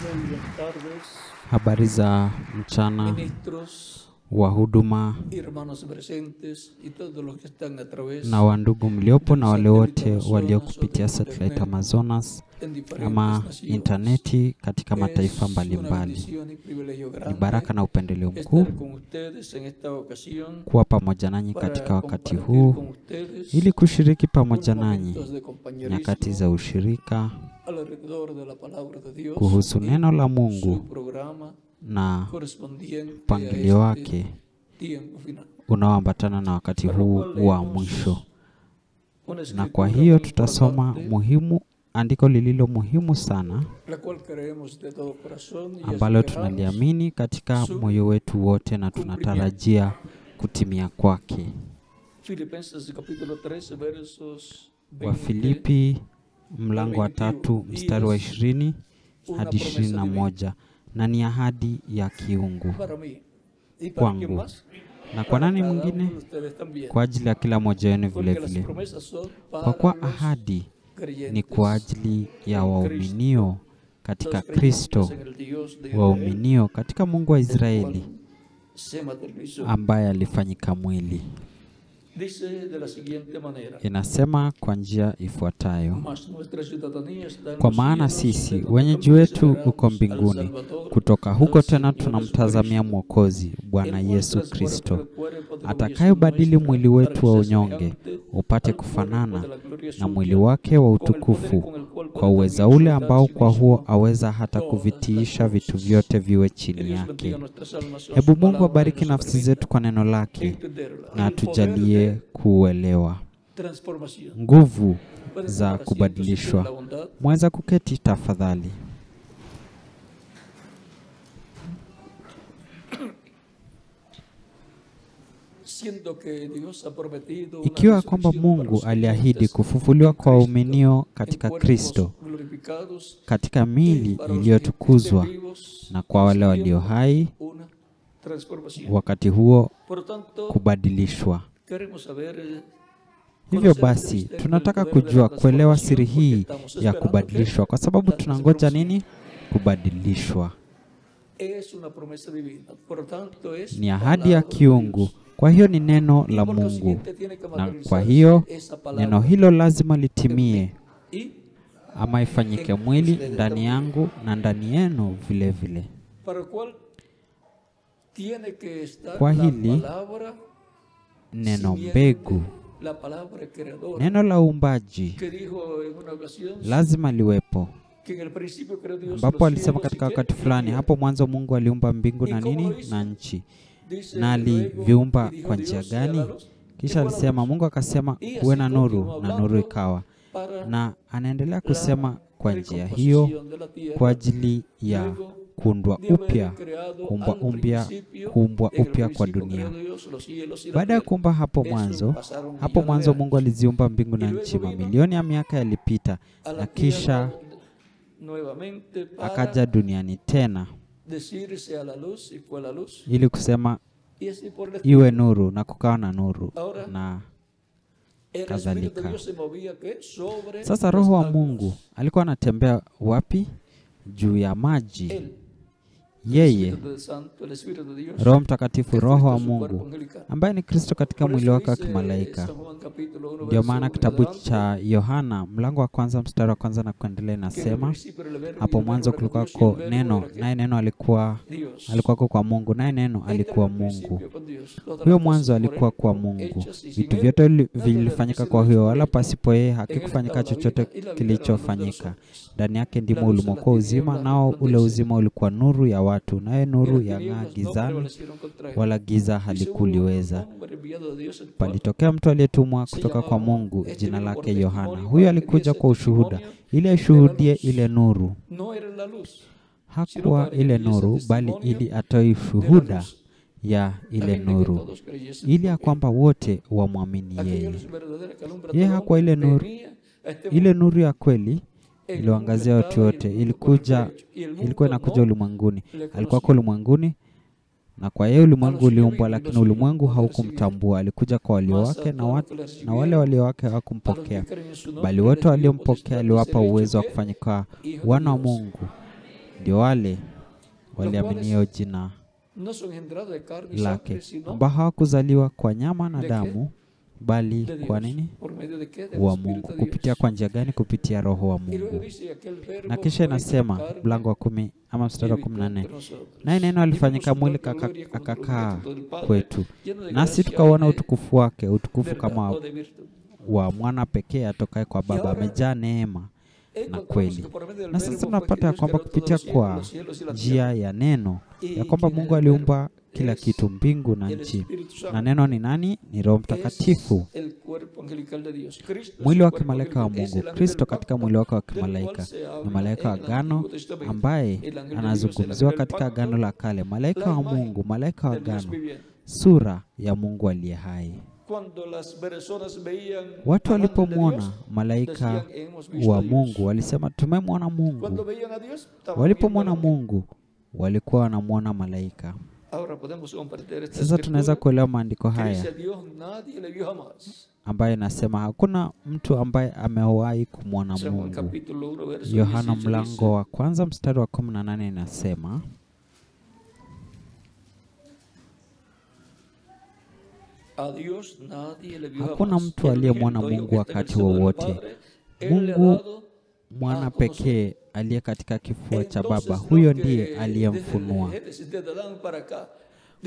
Buenas tardes, Habari za mchana, ministros, wahuduma hermanos presentes y todos los que están a través na wandugu mliopo na wale wote Amazonas waliokupitia o satellite internet Amazonas en diferentes ama naciones. interneti katika mataifa Es una mbalimbali. bendición y privilegio Ni grande baraka na upendeleo mkuu estar con ustedes en esta ocasión kuwa pamoja nanyi para katika wakati compartir con huu ustedes ili kushiriki pamoja unos nanyi momentos de compañerismo nyakati za ushirika alrededor de la palabra de Dios kuhusu y neno la su Mungu programa na correspondiente a mpangilio este wake tiempo final. unaoambatana na wakati huu wa mwisho. Una Na kwa escritura hiyo muy tutasoma importante, andiko lililo muhimu sana la cual creemos de todo corazón y ambalo esperamos tunaliamini katika su moyo wetu wote na tunatarajia kutimia kwake. Filipenses capítulo 3 versos 20 Wafilipi mlango wa 3 mstari wa 20 hadi 21, na ni ahadi ya kiungu para mí y para quien kwangu más, na kwa nani cada uno mwingine, de ustedes también, kwa ajili ya kila mmoja wenu vile porque las vile, promesas son kwa para kuwa los ahadi ni creyentes kwa ajili ya en waaminio Cristo, katika los creyentes Kristo, en el Dios de Israel, waaminio katika Mungu wa el cual Israeli se materializó. ambaye alifanyika mwili. Dice de la siguiente manera: Inasema kwa njia ifuatayo: Mas nuestra ciudadanía está en kwa los maana cielos, sisi de donde wenyeji también wetu esperamos uko al mbinguni, Salvador, kutoka huko al tena Señor tunamtazamia Jesucristo, Mwokozi Bwana el cual Yesu transforma Kristo, el cuerpo de atakayebadili humillación mwili nuestra wetu wa para que sea unyonge semejante upate al cuerpo kufanana de la gloria na suya, mwili wake wa con el poder utukufu, con el cual kwa puede uweza también ule sujetar ambao a sí kwa huo mismo aweza hata todas las kuvitiisha vitu cosas. vyote viwe Que chini Dios bendiga yake. nuestras almas con Hebu su Mungu palabra y abariki nos nafsi permita zetu kwa neno lake entenderla. na El poder atujalie de kuuelewa. transformación. Nguvu Pueden za tomar asiento si tienen la kubadilishwa. bondad. Mweza kuketi tafadhali. Siendo que Dios ha prometido una Ikiwa kwamba resurrección para Mungu los aliahidi creyentes kufufuliwa en kwa Cristo, waaminio en katika cuerpos Kristo, glorificados, katika y miili para los que iliyotukuzwa, estén vivos na kwa en wale ese walio tiempo, hai una transformación. wakati huo Por lo tanto, kubadilishwa. queremos saber Hivyo conocer basi este misterio del tunataka poder de la kujua kuelewa transformación, siri porque hii estamos ya esperando kubadilishwa, kwa sababu la tunangoja transformación. nini? Kubadilishwa. Es una promesa divina, por lo tanto es Ni ahadi ya palabra de kiungu, Dios. kwa hiyo ni neno Y la por Mungu, consiguiente tiene que na kwa materializarse hiyo esa neno palabra hilo lazima en litimie mí y ama ifanyike en mwili ustedes ndani también. yangu na ndani yenu vile vile. Para el cual tiene que estar Kwa la hili palabra neno simiente, mbegu, la palabra creadora, neno la uumbaji que dijo en una ocasión lazima liwepo, que en el principio creó Dios ambapo los alisema cielos katika y que wakati la fulani, tierra. hapo mwanzo Mungu aliumba mbingu ¿Y na cómo nini lo hizo? na nchi. Dice Na luego, aliviumba y dijo kwa njia Dios, sea la gani? luz, Kisha y fue la alisema, luz. Mungu akasema Y kuwe así na continuó nuru, na nuru hablando ikawa. para Na anaendelea la kusema kwa njia hiyo recomposición de la tierra, kwa ajili ya luego kuundwa de haber upya, creado kuumbwa al upya, principio, kuumbwa en el upya kwa principio dunia. creó Dios los cielos y la Baada ya tierra. kuumba hapo Eso mwanzo, pasaron hapo millones de mwanzo años. Mungu aliziumba mbingu Y na luego nchi, vino mamilioni ya miaka yalipita, a na la kisha tierra nuevamente akaja para duniani tena decirse a la luz y fue la luz. ili kusema Y así por el iwe Espíritu. nuru, na kukawa na nuru Ahora, na El Espíritu kadhalika. de Dios se movía ¿qué? Sobre Sasa Roho wa las Mungu aguas. alikuwa anatembea wapi? Juu ya maji. Él, el Yeye, Espíritu del Santo, el Espíritu de Dios, Roho Mtakatifu, que Roho fue wa su cuerpo Mungu angelical. ambaye ni Kristo katika Por mwili eso wake wa dice kimalaika. San Juan capítulo 1, Ndio verso maana 1 kitabu adelante, cha Yohana mlango wa kwanza mstari wa kwanza na kuendelea que en el inasema, principio era el verbo, y hapo el verbo mwanzo era con kulikuwa Dios, y el ko verbo neno, era ¿qué? naye neno alikuwa Dios. kwa Mungu, naye neno Él era alikuwa el Mungu. principio con Dios. Todas Huyo las mwanzo cosas por alikuwa él kwa fueron Mungu. hechas, y sin Vitu él vyote nada de lo que vilifanyika ha sido kwa hecho huyo, por wala él. pasipo yeye En él hakikufanyika estaba la chochote vida, y la vida era la luz de los kilichofanyika. hombres. Ndani yake La ndimo luz de ulimokuwa las uzima, tinieblas nao ule resplandece, uzima ulikuwa nuru ya watu, naye y nuru las yang'aa tinieblas no gizani, prevalecieron contra él. wala giza Y según un halikuliweza. hombre enviado de Dios, el cual Palitokea mtu aliyetumwa se kutoka kwa llamaba, Mungu, este jina vino por lake Yohana. testimonio, Huyo para que alikuja diese kwa ushuhuda, testimonio ili de la aishuhudie luz. ile nuru. No era la luz, sino Hakuwa para que ile diese nuru, bali testimonio ili atoe de la ushuhuda luz, ya a ile fin de que nuru, todos creyesen ili ya por él. kwamba wote wamwamini Aquella yeye. luz verdadera que alumbra a Yeye todo hakuwa hombre ile nuru, venía a este ile mundo nuru ya kweli en el mundo iliyoangazia watu estaba y el wote, mundo por él fue ilikuja, hecho, y el ilikuwa mundo inakuja no ulimwenguni. le Alikuwa kwa conoció. ulimwenguni, na kwa yeye A ulimwengu los suyos uliumbwa, vino y lakini los suyos ulimwengu no le recibieron. haukumtambua. Alikuja kwa walio Mas a wake, na todos los que le na wale recibieron, walio wake a los que hawakumpokea, creen en su bali nombre, wote les dio waliompokea potestad de ser aliwapa hechos uwezo wa ¿qué? kufanyika Hijos de wana wa Dios. Mungu, ndio wale waliaminio jina no son engendrados de carne y lake, sangre, sino ambao hawakuzaliwa kwa nyama na damu, bali de kwa Dios. nini? ¿Por medio de qué? Del Wa Espíritu Mungu. de Kupitia Dios. kwa njia gani? Kupitia Roho wa Y luego Mungu. dice aquel verbo Na kisha fue hecho inasema carne mlango wa 10 ama mstari wa y habitó 14, entre nosotros. naye neno Y alifanyika vimos su mwili gloria como akakaa unigénito del Padre, kwetu, lleno de nasi gracia tukaona y de utukufu wake, utukufu verdad kama o de virtud. wa mwana pekee atokaye kwa Baba, amejaa neema na Encontramos kweli. que por medio del Na verbo sasa fue tunapata que ya Dios kwamba creó todos kupitia los cielos, kwa los cielos y la njia tierra. ya neno ya Y kwamba quien Mungu es el verbo aliumba kila es kitu, mbingu na el nchi, Espíritu Santo. na neno ni nani? Ni Roho Es Mtakatifu, el cuerpo angelical de Dios. Cristo es mwili el wa cuerpo kimalaika wa angelical. Es Mungu. el ángel Kristo del katika pacto, mwili wake wa del cual kimalaika se ni habla malaika wa en el agano, Antiguo Testamento. ambaye El ángel de Dios, el anazungumziwa ángel del katika pacto, agano la kale, malaika la wa imagen Mungu, malaika wa del Dios agano, viviente. sura ya Mungu aliye hai. Cuando las personas veían Watu al ángel de walipomwona Dios, malaika decían, "Hemos visto wa a Dios". Mungu walisema tumemwona Cuando Mungu. veían a Dios, estaban Walipomwona viendo al ángel. Mungu walikuwa wanamwona malaika. Ahora podemos comprender esta Sasa tunaweza escritura kuelewa maandiko que dice haya a Dios nadie le vio jamás. ambayo inasema hakuna mtu ambaye amewahi kumwona San Juan Mungu. capítulo 1 verso Yohana 18 mlango dice, wa kwanza mstari wa 18 inasema a Dios nadie le vio hakuna jamás. mtu El aliyemwona unigénito, Mungu hijo que está en el wakati seno del wowote. Padre, Él le ha Mungu dado mwana a conocer. pekee aliye katika kifua cha Entonces, Baba, lo huyo que ndiye desde aliyemfunua. Génesis, desde Adán para acá,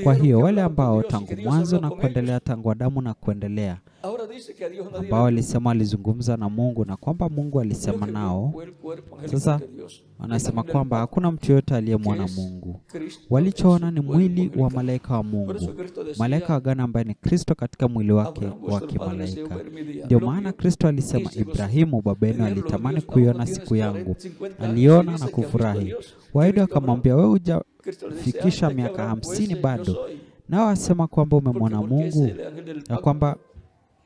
Kwa dijeron hiyo que wale hablaban con ambao Dios y tangu que Dios mwanzo habló na con kuendelea, ellos. tangu Adamu na kuendelea, Ahora dice que a Dios nadie ambao le vio. walisema walizungumza na Mungu na kwamba Mungu Lo alisema que vio nao, fue el cuerpo angelical sasa de Dios. wanasema El ángel kwamba del hakuna mtu yoyote aliyemwona que es Mungu. Cristo Walichoona en ni su mwili cuerpo wa angelical. malaika wa Por Mungu, eso Cristo decía, malaika wa agano ambaye ni Kristo katika mwili wake Abraham, wa vuestro padre, deseo kimalaika. ver mi día. Ndio Lo maana vio Kristo y alisema, se gozó. Ibrahimu baba yenu Dijeron los alitamani judíos, aún no kuiona tienes siku yangu, 50 años y aliona dices na que has visto a kufurahi. Dios. Waidi ¿Qué dijo Abraham? wakamwambia, wewe Cristo le dice, hujafikisha antes que miaka Abraham 50 fuese, yo bado, soy. nao wasema kwamba umemwona Porque es Mungu, el ángel del ya pacto. kwamba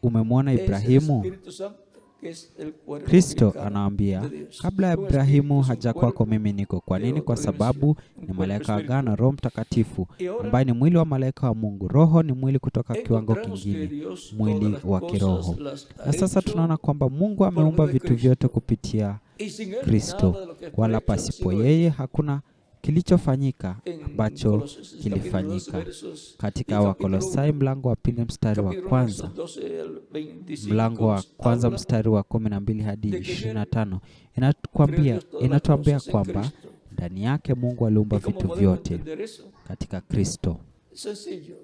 umemwona Es el Ibrahimu. Espíritu Santo, que es el cuerpo Kristo angelical anawaambia, de Dios. kabla ya Un Ibrahimu espíritu es un haja kwako cuerpo mimi niko. Kwa de nini? Kwa otra sababu dimensión, un ni cuerpo malaika wa espiritual. agano, Roho Mtakatifu Y ahora ambaye ni mwili wa malaika wa Mungu. Roho ni mwili kutoka kiwango encontramos que kingine, Dios mwili todas las wa cosas kiroho. las ha Na sasa hecho, tunaona kwamba Mungu ameumba medio de vitu Cristo. vyote kupitia y sin él Kristo, nada de lo que fue wala hecho ha pasipo sido yeye hecho. hakuna kilichofanyika En ambacho Colosenses capítulo 2 kilifanyika. versos y Katika capítulo Wakolosai mlango wa pili mstari wa capítulo kwanza, versos 12 al 25 mlango wa kwanza habla mstari wa 12 hadi de que 25 creó inatuambia Dios todas las inatuambia cosas en kwamba Cristo. ndani yake Mungu aliumba ¿Y cómo vitu podemos vyote entender eso? katika Kristo. Sencillo.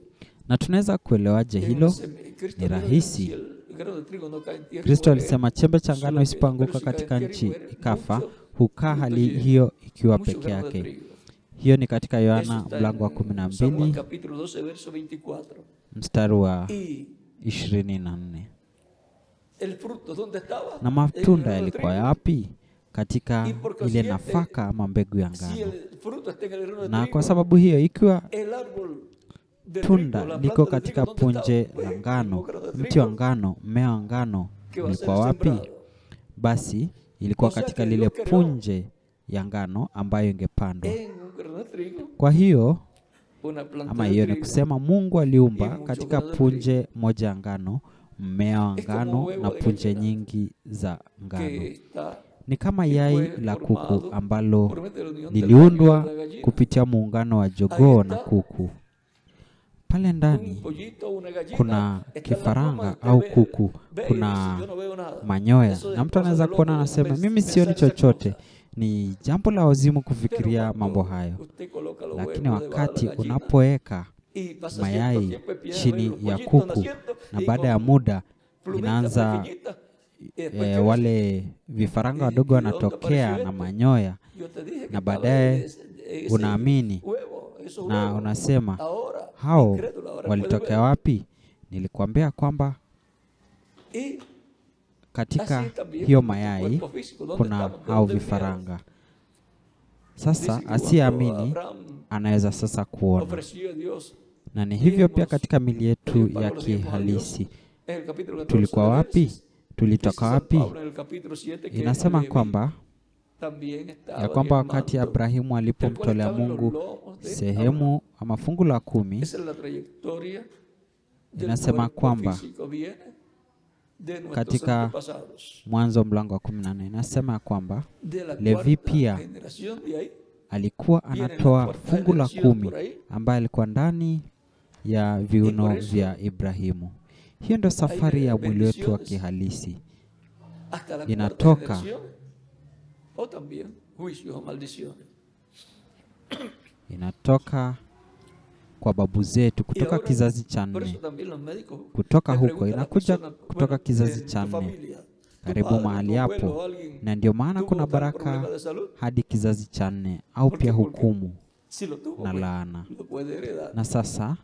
Na tunaweza kuelewaje hilo? Cristo Ni dijo, rahisi. si el grano de trigo no cae en tierra, Kristo muere, alisema chembe cha solo ngano que- isipoanguka pero si cae en katika tierra y nchi muere, ikafa, mucho hukaa fruto hali lleva, hiyo ikiwa mucho peke grano de yake. trigo. Hiyo ni katika Eso Yohana está mlango wa en San Juan 12 capítulo 12 verso 24. mstari wa Y 24. el fruto, ¿dónde estaba? Na En el matunda grano de yalikuwa trigo. yapi? Katika Y por ile consiguiente, nafaka ama mbegu ya Si ngano. el fruto está en el grano de Na trigo, kwa sababu hiyo, ikiwa el árbol de tunda trigo, la liko planta de katika trigo, ¿dónde punje estaba? la Pues, ngano, el grano de mti wa trigo ngano, mmea wa ngano que va a ser ulikuwa wapi? sembrado. Basi ilikuwa O sea katika que lile Dios creó punje ya ngano ambayo ingepandwa. En un grano de trigo, Kwa hiyo una planta ama de hiyo ni trigo. kusema Mungu aliumba Y mucho katika grano de punje moja ya ngano, mmea wa Es como ngano huevo na de punje gallina nyingi za que ngano. está Ni kama y yai fue la formado kuku ambalo por medio de la unión del liliundwa gallo y la gallina. kupitia muungano wa jogoo Ahí na está. kuku. Pale Un ndani pollito, una gallina, kuna está en la kifaranga pluma, au usted ve- kuku, ve y kuna dice, yo no veo nada. manyoya, Eso es na mtu cosa anaweza de kuona loco, anasema pensar mimi sioni esas chochote. cosas. Ni jambo la wazimu Pero kufikiria cuando mambo hayo, usted coloca los lakini huevos debajo de wakati la gallina unapoweka y pasa cierto mayai tiempo, empieza a ver chini los ya pollitos kuku naciendo na y baada ya con muda plumitas inaanza pequeñitas, y después crecen. wale vifaranga wadogo ¿Y dónde wanatokea apareció na esto? manyoya, Yo te dije que na estaba baadaye ese unaamini huevo, esos na huevos. unasema Ahora, hao incrédulo, ahora puede walitokea ver. wapi? Nilikwambia kwamba Y katika así también hiyo con nuestro mayai cuerpo físico, ¿dónde kuna estamos? ¿De hao dónde vifaranga. vinieron? Sasa Dice que cuando asiyeamini Abraham anaweza sasa kuona, ofreció a Dios, na ni hivyo pia dijimos, katika mili yetu el ya pago lo dimos a Dios. kihalisi. En el capítulo 14 Tulikuwa de wapi? Génesis, Tulitoka dice San wapi? Pablo en el capítulo 7 que Inasema Leví kwamba también estaba ya kwamba wakati diezmando, Abrahimu del cual alipomtolea estaban los Mungu lomos de Abraham. sehemu ama fungu la 10, Esa es la trayectoria del inasema cuerpo kwamba físico, viene de nuestros katika antepasados, Mwanzo mlango wa 14 inasema kwamba de la Levi cuarta pia generación de ahí alikuwa anatoa fungu la 10 ambaye alikuwa ndani ya viuno vya Ibrahimu. Hiyo ndio safari ya mwili wetu wa kihalisi. Inatoka kwa babu zetu, kutoka kizazi cha 4. Kutoka huko inakuja kutoka kizazi cha 4 karibu mahali hapo, na ndio maana kuna baraka hadi kizazi cha 4 au pia hukumu na laana. Na sasa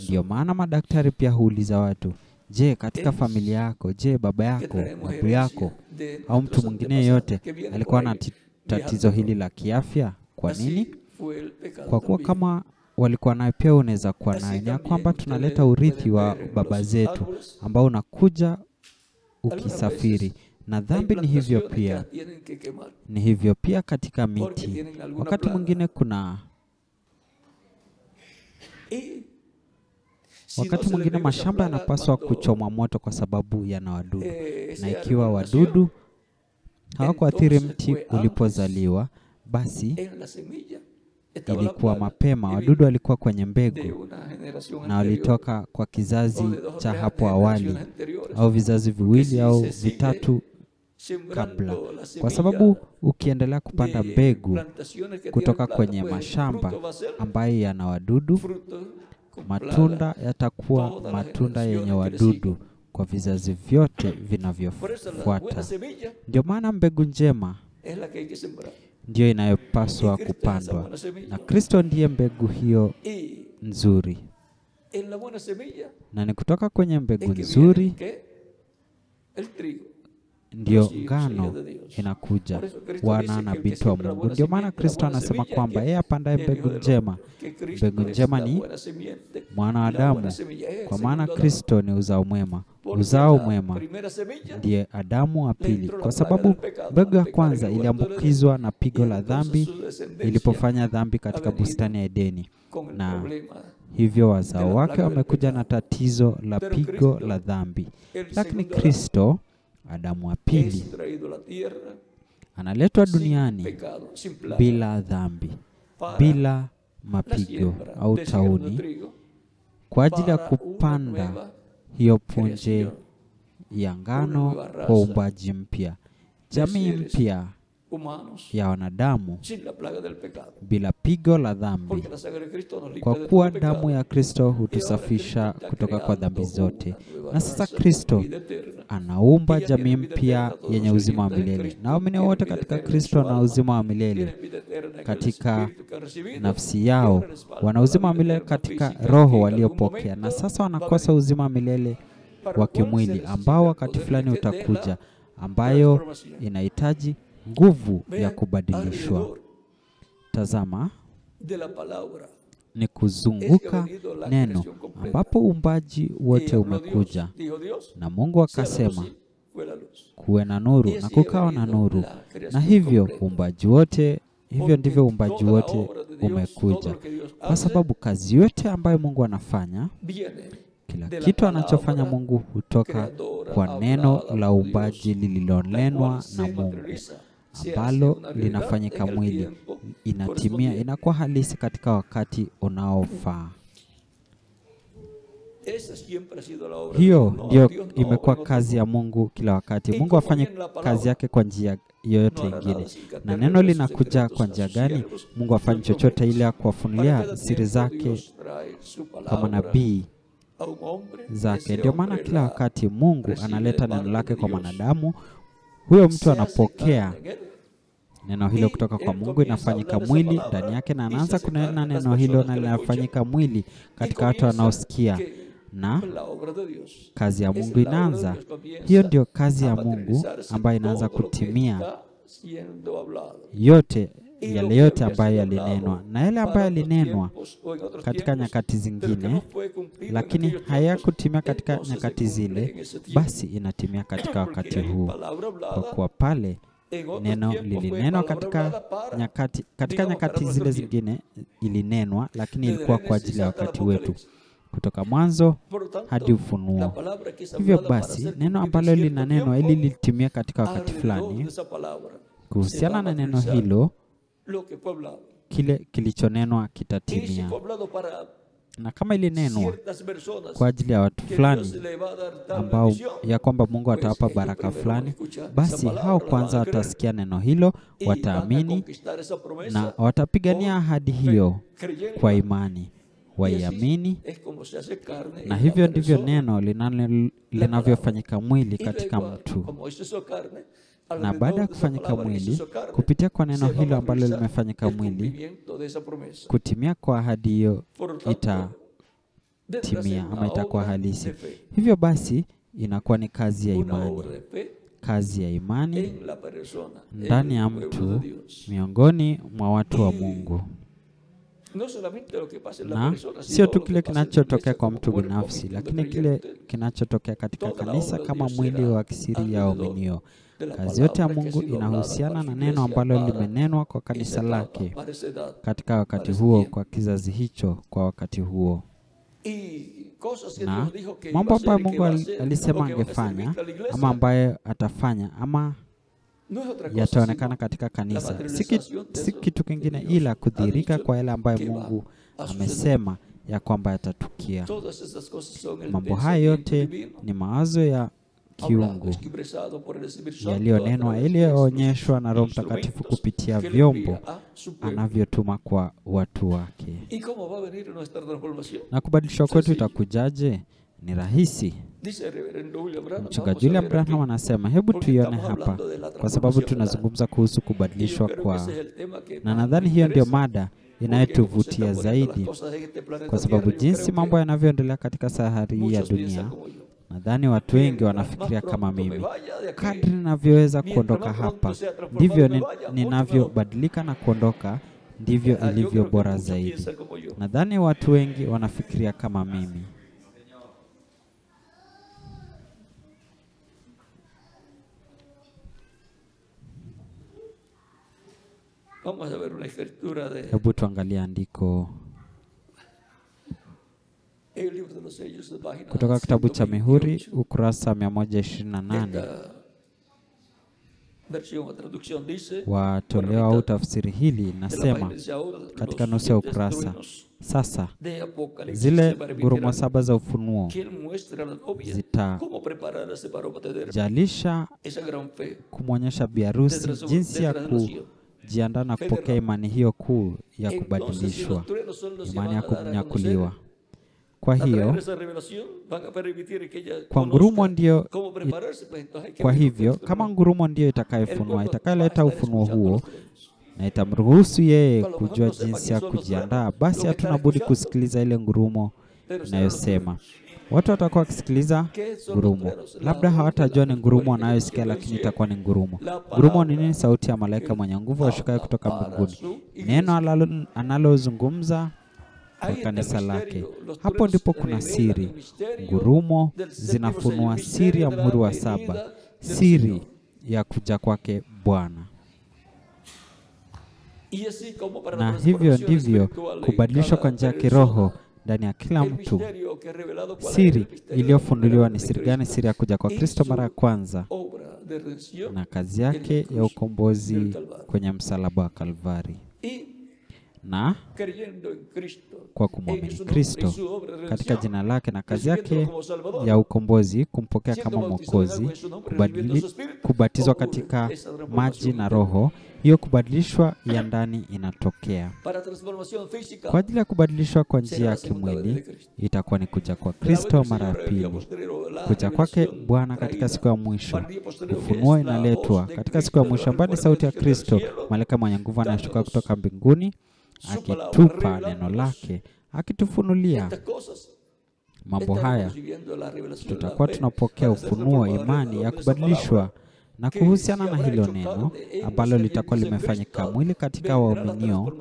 ndio maana madaktari pia huuliza watu, je, katika familia yako, je, baba yako, babu yako au mtu mwingine yote alikuwa na tatizo hili la kiafya? Kwa nini? Kwa kuwa kama walikuwa nayo pia unaweza kuwa nayo. Ni kwamba tunaleta urithi wa baba zetu ambao unakuja ukisafiri. Na dhambi ni hivyo pia. Ni hivyo pia katika miti. Wakati mwingine wakati mwingine mashamba yanapaswa kuchomwa moto kwa sababu yana wadudu. Na ikiwa wadudu hawakuathiri mti ulipozaliwa, basi ilikuwa mapema. Wadudu walikuwa kwenye mbegu na walitoka kwa kizazi cha hapo awali au vizazi viwili au vitatu kabla. Kwa sababu ukiendelea kupanda mbegu kutoka kwenye mashamba ambayo yana wadudu, matunda yatakuwa matunda yenye wadudu kwa vizazi vyote vinavyofuata. Ndio maana mbegu njema ndio inayopaswa kupandwa, na Kristo ndiye mbegu hiyo nzuri. Na ni kutoka kwenye mbegu nzuri ndio ngano inakuja, wana na binti wa Mungu. Ndio maana Kristo anasema kwamba yeye apandaye mbegu njema. Mbegu njema ni mwana wa Adamu, kwa maana Kristo ni uzao mwema. Uzao mwema ndiye Adamu wa pili, kwa sababu mbegu ya kwanza iliambukizwa na pigo la dhambi ilipofanya dhambi katika bustani ya Edeni, na hivyo wazao wake wamekuja na tatizo la pigo la dhambi. Lakini Kristo, Adamu wa pili, analetwa duniani bila dhambi, bila mapigo au tauni, kwa ajili ya kupanda hiyo punje ya ngano kwa uumbaji mpya, jamii mpya ya wanadamu bila pigo la dhambi, kwa kuwa damu ya Kristo hutusafisha kutoka kwa dhambi zote. Na sasa Kristo anaumba jamii mpya yenye uzima wa milele, na waamini wote katika Kristo na uzima wa milele katika nafsi yao. Wana uzima wa milele katika roho waliopokea, na sasa wanakosa uzima wa milele wa kimwili ambao wakati fulani utakuja, ambayo inahitaji nguvu ya kubadilishwa. Tazama, ni kuzunguka neno ambapo uumbaji wote umekuja, na Mungu akasema kuwe na nuru, na kukawa na nuru. Na hivyo uumbaji wote, hivyo ndivyo uumbaji wote umekuja, kwa sababu kazi yote ambayo Mungu anafanya, kila kitu anachofanya Mungu hutoka kwa neno la uumbaji lililonenwa na Mungu, ambalo linafanyika mwili, inatimia, inakuwa halisi katika wakati unaofaa. Hiyo ndio imekuwa kazi ya Mungu kila wakati. Mungu afanye kazi yake kwa njia yoyote ingine. Na neno linakuja kwa njia gani? Mungu afanye chochote ili kuwafunulia siri zake kwa manabii zake. Ndio maana kila wakati Mungu analeta neno lake kwa mwanadamu, huyo mtu anapokea neno hilo kutoka kwa Mungu, inafanyika mwili ndani yake, na anaanza kunena neno hilo na linafanyika mwili katika watu wanaosikia, na kazi ya Mungu inaanza. Hiyo ndio kazi ya Mungu ambayo inaanza kutimia yote, yale yote ambayo yalinenwa, na yale ambayo yalinenwa katika nyakati zingine lakini hayakutimia katika nyakati zile, basi inatimia katika wakati huu, kwa kuwa pale neno lilinenwa katika nyakati zile zingine ilinenwa, lakini ilikuwa kwa ajili ya wakati wetu, kutoka mwanzo hadi Ufunuo. Hivyo basi neno ambalo linanenwa ili litimie katika wakati fulani, kuhusiana na neno hilo kile kilichonenwa kitatimia. Na kama ilinenwa kwa ajili ya watu fulani ambao ya kwamba Mungu atawapa baraka fulani, basi hao kwanza watasikia neno hilo, wataamini na watapigania ahadi hiyo kwa imani, waiamini. Na hivyo ndivyo neno linavyofanyika mwili katika mtu. Na baada ya kufanyika mwili, kupitia kwa neno hilo ambalo limefanyika mwili, kutimia kwa ahadi hiyo itatimia ama itakuwa halisi. Hivyo basi inakuwa ni kazi ya imani. Kazi ya imani ndani ya mtu, miongoni mwa watu wa Mungu. Na sio tu kile kinachotokea kwa mtu binafsi, lakini kile kinachotokea katika kanisa kama mwili wa kisiri ya waaminio. Kazi yote ya Mungu inahusiana na neno ambalo limenenwa kwa kanisa lake katika wakati huo, kwa kizazi hicho, kwa wakati huo. Na mambo ambayo Mungu alisema angefanya ama ambayo atafanya ama yataonekana katika kanisa, si kitu kingine ila kudhihirika kwa yale ambayo Mungu amesema ya kwamba yatatukia. Mambo haya yote ni mawazo ya kiungu yaliyonenwa, yaliyoonyeshwa na Roho Mtakatifu kupitia vyombo anavyotuma kwa watu wake. Na kubadilishwa kwetu itakujaje? Ni rahisi. Mchungaji William Branham anasema, hebu tuione hapa, kwa sababu tunazungumza kuhusu kubadilishwa kwa. Na nadhani hiyo ndio mada inayotuvutia zaidi, kwa sababu jinsi mambo yanavyoendelea katika sayari ya dunia, nadhani watu wengi wanafikiria kama mimi. Kadri ninavyoweza kuondoka hapa, ndivyo ninavyobadilika na kuondoka, ndivyo ilivyo bora zaidi. Nadhani watu wengi wanafikiria kama mimi. Hebu tuangalie andiko kutoka kitabu cha Mihuri, ukurasa 128 wa toleo au tafsiri hili. Nasema katika nusu ya ukurasa, sasa zile ngurumo 7 za ufunuo zitajalisha kumwonyesha biharusi jinsi ya kujiandaa na kupokea imani hiyo kuu ya kubadilishwa, imani ya kunyakuliwa. Kwa hiyo kwa ngurumo ndio, kwa hivyo kama ngurumo ndio itakayoleta ufunuo huo na itamruhusu yeye kujua jinsi ya kujiandaa, basi hatuna budi kusikiliza ile ngurumo inayosema. Watu watakuwa wakisikiliza ngurumo, labda hawatajua ni ngurumo wanayosikia, lakini itakuwa ni ngurumo. Ngurumo ni nini? Sauti ya malaika mwenye nguvu ashukaye kutoka mbinguni, neno analozungumza kwa kanisa lake. Hapo ndipo kuna siri. Ngurumo zinafunua siri ya muhuri wa 7, siri ya kuja kwake Bwana. Na hivyo ndivyo kubadilishwa kwa njia ya kiroho ndani ya kila mtu. Siri iliyofunduliwa ni siri gani? Siri ya kuja kwa Kristo mara ya kwanza na kazi yake ya ukombozi kwenye msalaba wa Kalvari. Na kwa kumwamini Kristo katika jina lake na kazi yake ya ukombozi, kumpokea kama Mwokozi, kubatizwa katika maji na Roho, hiyo kubadilishwa ya ndani inatokea. Kwa ajili ya kubadilishwa kwa njia ya kimwili, itakuwa ni kuja kwa Kristo mara ya pili, kuja kwake Bwana katika siku ya mwisho. Ufunuo inaletwa katika siku ya mwisho, ambayo ni sauti ya Kristo, malaika mwenye nguvu anayeshuka kutoka mbinguni, akitupa neno lake, akitufunulia mambo haya. Tutakuwa tunapokea ufunuo, imani ya kubadilishwa, na kuhusiana na hilo neno ambalo litakuwa limefanyika mwili katika waaminio,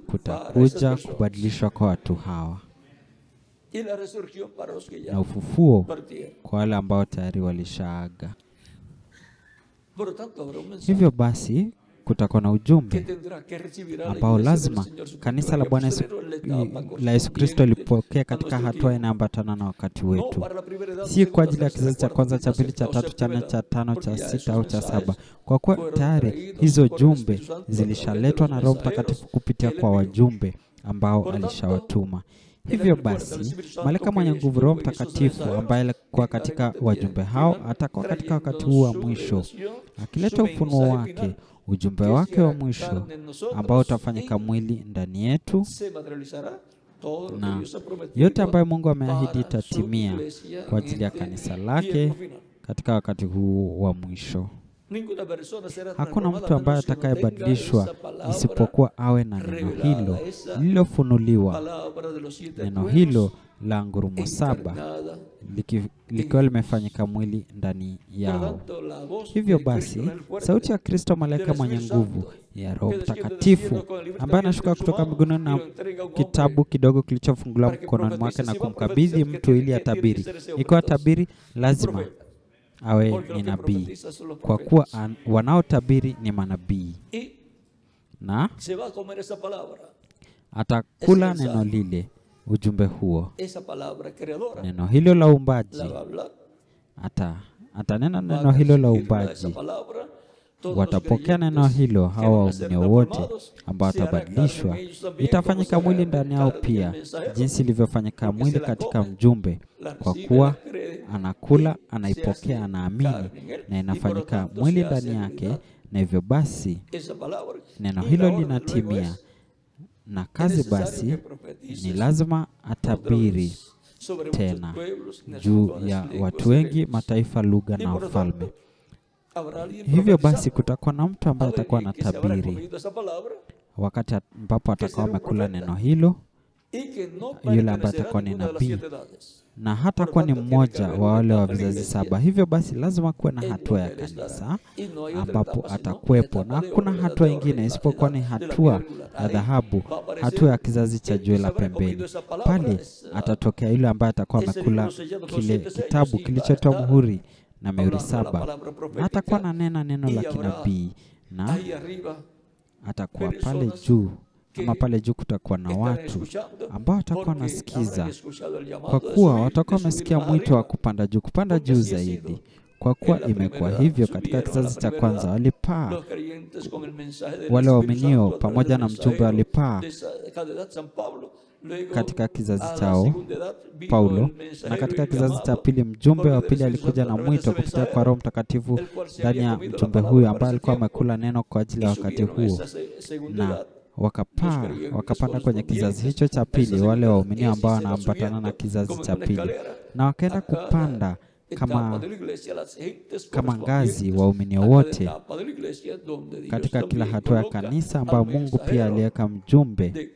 kutakuja kubadilishwa kwa watu hawa na ufufuo kwa wale ambao tayari walishaaga. Hivyo basi kutakuwa na ujumbe ambao lazima kanisa la Bwana Yesu Kristo lipokee katika hatua inaambatana na wakati wetu. Si kwa ajili ya kizazi cha kwanza, cha pili, cha tatu, cha nne, cha tano, cha sita au cha saba. Kwa kuwa tayari hizo jumbe zilishaletwa na Roho Mtakatifu kupitia kwa wajumbe ambao alishawatuma. Hivyo basi, malaika mwenye nguvu Roho Mtakatifu ambaye alikuwa katika wajumbe hao atakuwa katika wakati huu wa mwisho akileta ufunuo wake, ujumbe wake wa mwisho ambao utafanyika mwili ndani yetu, na yote ambayo Mungu ameahidi itatimia kwa ajili ya kanisa lake katika wakati huu wa mwisho. Hakuna mtu ambaye atakayebadilishwa isipokuwa awe na neno hilo lililofunuliwa, neno hilo la ngurumo 7 likiwa limefanyika mwili ndani yao. Hivyo basi, sauti ya Kristo, malaika mwenye nguvu ya Roho Mtakatifu ambaye anashuka kutoka mbinguni na kitabu kidogo kilichofunguliwa mkononi mwake na kumkabidhi mtu ili atabiri. Ikiwa tabiri, lazima awe ni nabii, kwa kuwa wanaotabiri ni manabii, na atakula neno lile, ujumbe huo, neno hilo la uumbaji. Atanena neno hilo la uumbaji. Watapokea neno hilo hawa waumini wote ambao watabadilishwa. Itafanyika mwili ndani yao pia, jinsi ilivyofanyika mwili katika mjumbe, kwa kuwa anakula, anaipokea, anaamini, na inafanyika mwili ndani yake. Na hivyo basi neno hilo linatimia, na kazi basi ni lazima atabiri tena juu ya watu wengi, mataifa, lugha na ufalme. Hivyo basi kutakuwa na mtu ambaye atakuwa anatabiri wakati ambapo atakuwa amekula neno hilo, yule ambaye atakuwa ni nabii, na hata kuwa ni mmoja wa wale wa vizazi 7. Hivyo basi lazima kuwe na hatua ya kanisa ambapo atakuwepo, na hakuna hatua ingine isipokuwa ni hatua ya dhahabu, hatua ya kizazi cha jiwe la pembeni. Pale atatokea yule ambaye atakuwa amekula kile kitabu kilichotoa muhuri na mihuri 7, na atakuwa na neno la kinabii, na atakuwa pale juu, ama pale juu kutakuwa na watu ambao watakuwa nasikiza, kwa kuwa watakuwa wamesikia mwito wa kupanda juu zaidi. Kwa kuwa imekuwa hivyo katika kizazi cha kwanza, walipaa, wale waaminio pamoja na mjumbe walipaa katika kizazi chao Paulo, na katika kizazi cha pili mjumbe wa pili alikuja na mwito kupitia kwa Roho Mtakatifu ndani ya mjumbe huyo ambaye alikuwa amekula neno kwa ajili ya wakati huo, na wakapanda kwenye kizazi hicho cha pili, wale waumini ambao wanaambatana na kizazi cha pili, na wakaenda kupanda kama ngazi waumini wote katika kila hatua ya kanisa, ambayo Mungu pia aliweka mjumbe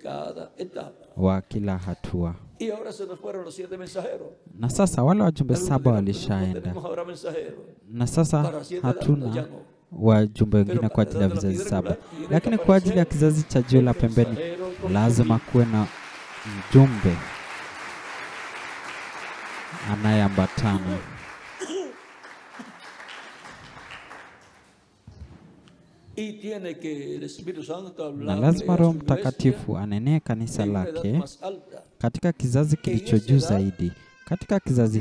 wa kila hatua. Na sasa wale wajumbe 7 walishaenda, na sasa hatuna wajumbe wengine kwa ajili ya vizazi 7, lakini kwa ajili ya kizazi cha jiwe la pembeni lazima kuwe na mjumbe anayeambatana. Na lazima Roho Mtakatifu anenee kanisa lake katika kizazi kilicho juu zaidi. Katika kizazi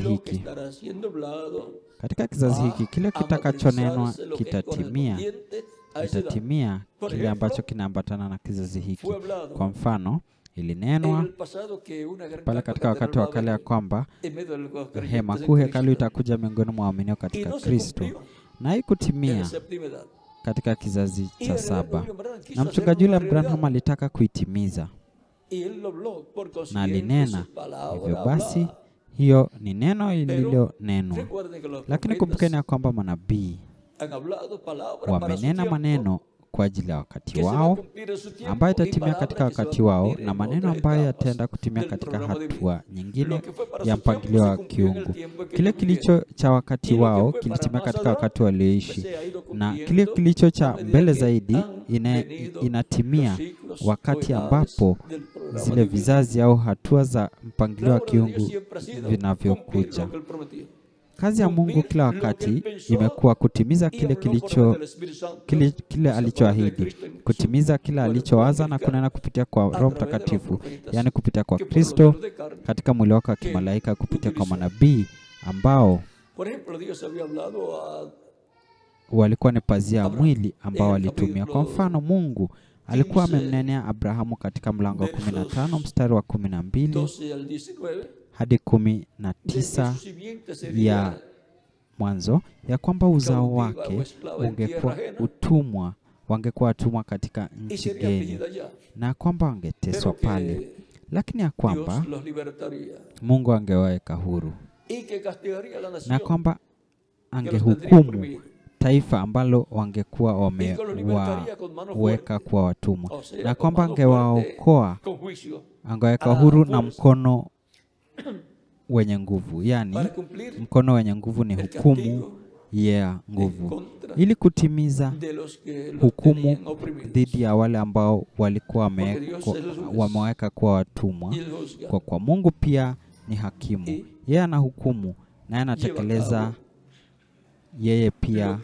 hiki kile kitakachonenwa kitatimia kile ambacho kinaambatana na kizazi hiki. Kwa mfano, ilinenwa pale katika wakati wa kale ya kwamba hema kuu, hekalu, itakuja miongoni mwa waaminio katika Kristo, na haikutimia katika kizazi cha 7. Na mchungaji yule Branham alitaka kuitimiza, na alinena hivyo. Basi hiyo ni neno lililonenwa, lakini kumbukeni ya kwamba manabii wamenena maneno kwa ajili ya wakati wao, ambayo itatimia katika wakati wao, na maneno ambayo yataenda kutimia katika hatua nyingine ya mpangilio wa kiungu. Kile kilicho cha wakati wao kilitimia katika wakati walioishi, na kile kilicho cha mbele zaidi inatimia wakati ambapo zile vizazi au hatua za mpangilio wa kiungu vinavyokuja. Kazi ya Mungu kila wakati imekuwa kutimiza kile alichoahidi, kutimiza kile alichowaza na kunena kupitia kwa Roho Mtakatifu, yani kupitia kwa Kristo katika mwili wake wa kimalaika, kupitia kwa manabii ambao walikuwa ni pazia ya mwili ambao walitumia. Kwa mfano, Mungu alikuwa amemnenea Abrahamu katika mlango wa 15 mstari wa 12 hadi 19 ya Mwanzo, ya kwamba uzao wake ungekuwa wangekuwa watumwa katika nchi geni, na kwamba wangeteswa pale, lakini ya kwamba Mungu angewaweka huru, na kwamba angehukumu taifa ambalo wangekuwa wameweka kuwa watumwa, na kwamba angewaokoa, angeweka huru na mkono wenye nguvu. Yani mkono wenye nguvu ni hukumu ya nguvu, ili kutimiza hukumu dhidi ya wale ambao walikuwa wameweka kuwa watumwa. Kwa Mungu pia ni hakimu, yeye anahukumu na anatekeleza, yeye pia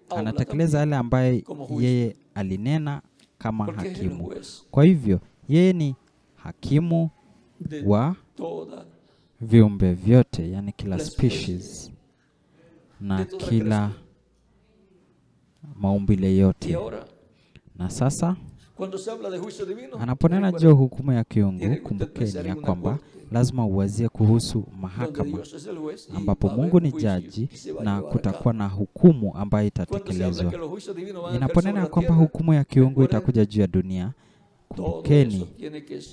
anatekeleza yale ambaye yeye alinena kama hakimu. Kwa hivyo yeye ni hakimu wa viumbe vyote, yani kila species na kila maumbile yote. Na sasa anaponena juu hukumu ya kiungu, kumbukeni ya kwamba lazima uwazie kuhusu mahakama ambapo Mungu ni jaji na kutakuwa na hukumu ambayo itatekelezwa. Inaponena ya kwamba hukumu ya kiungu itakuja juu ya dunia, kumbukeni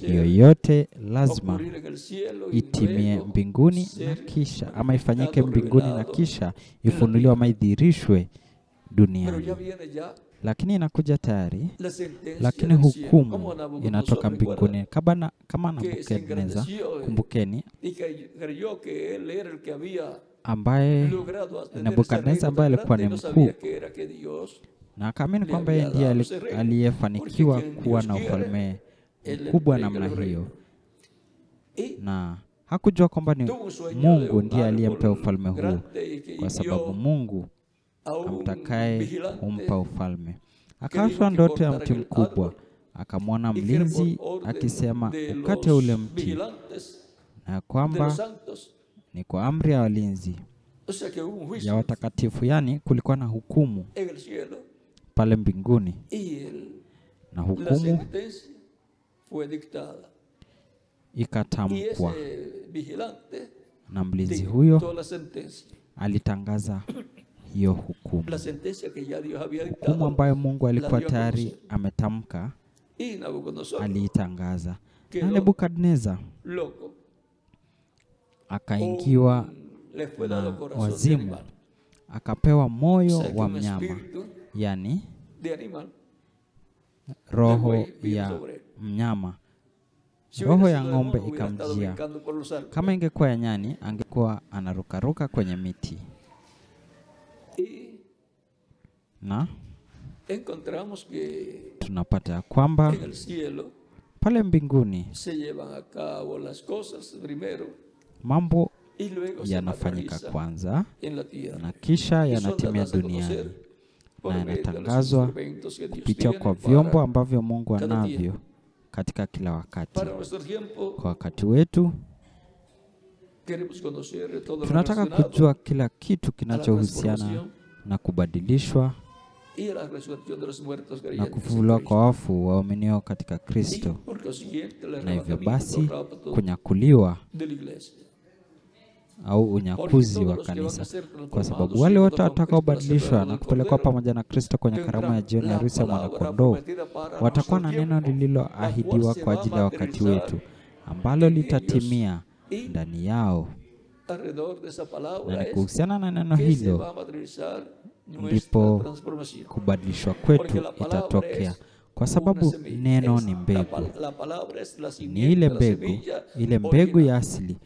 yoyote lazima itimie mbinguni na kisha, ama ifanyike mbinguni na kisha ifunuliwe ama idhihirishwe duniani. Lakini inakuja tayari, lakini hukumu inatoka mbinguni. Kama Nebukadneza, kumbukeni, ambaye Nebukadneza ambaye alikuwa ni mkuu na akaamini kwamba yeye ndiye aliyefanikiwa kuwa na ufalme mkubwa namna hiyo, na hakujua kwamba ni Mungu ndiye aliyempa ufalme huu, kwa sababu Mungu amtakaye humpa ufalme. Akaota ndoto ya mti mkubwa, akamwona mlinzi akisema, ukate ule mti, na kwamba ni kwa amri ya walinzi ya watakatifu. Yani kulikuwa na hukumu pale mbinguni, na hukumu ikatamkwa, na mlinzi huyo alitangaza hiyo hukumu ambayo Mungu alikuwa tayari ametamka, aliitangaza. Na Nebukadneza akaingiwa na wazimu, akapewa moyo wa mnyama, yani roho ya mnyama. Roho ya ng'ombe ikamjia. Kama ingekuwa ya nyani, angekuwa anarukaruka kwenye miti. Na tunapata ya kwamba pale mbinguni mambo yanafanyika kwanza na kisha yanatimia duniani, na yanatangazwa kupitia kwa vyombo ambavyo Mungu anavyo katika kila wakati. Kwa wakati wetu tunataka kujua kila kitu kinachohusiana na kubadilishwa na kufufuliwa kwa wafu waaminio katika Kristo, na hivyo basi kunyakuliwa au unyakuzi wa kanisa, kwa sababu wale wote watakaobadilishwa na kupelekwa pamoja na Kristo kwenye karamu ya jioni ya harusi ya mwana-kondoo watakuwa na neno lililoahidiwa kwa ajili ya wakati wetu, ambalo litatimia ndani yao. Na kuhusiana na neno hilo ndipo kubadilishwa kwetu itatokea, kwa sababu neno ni mbegu, ni ile mbegu ya asili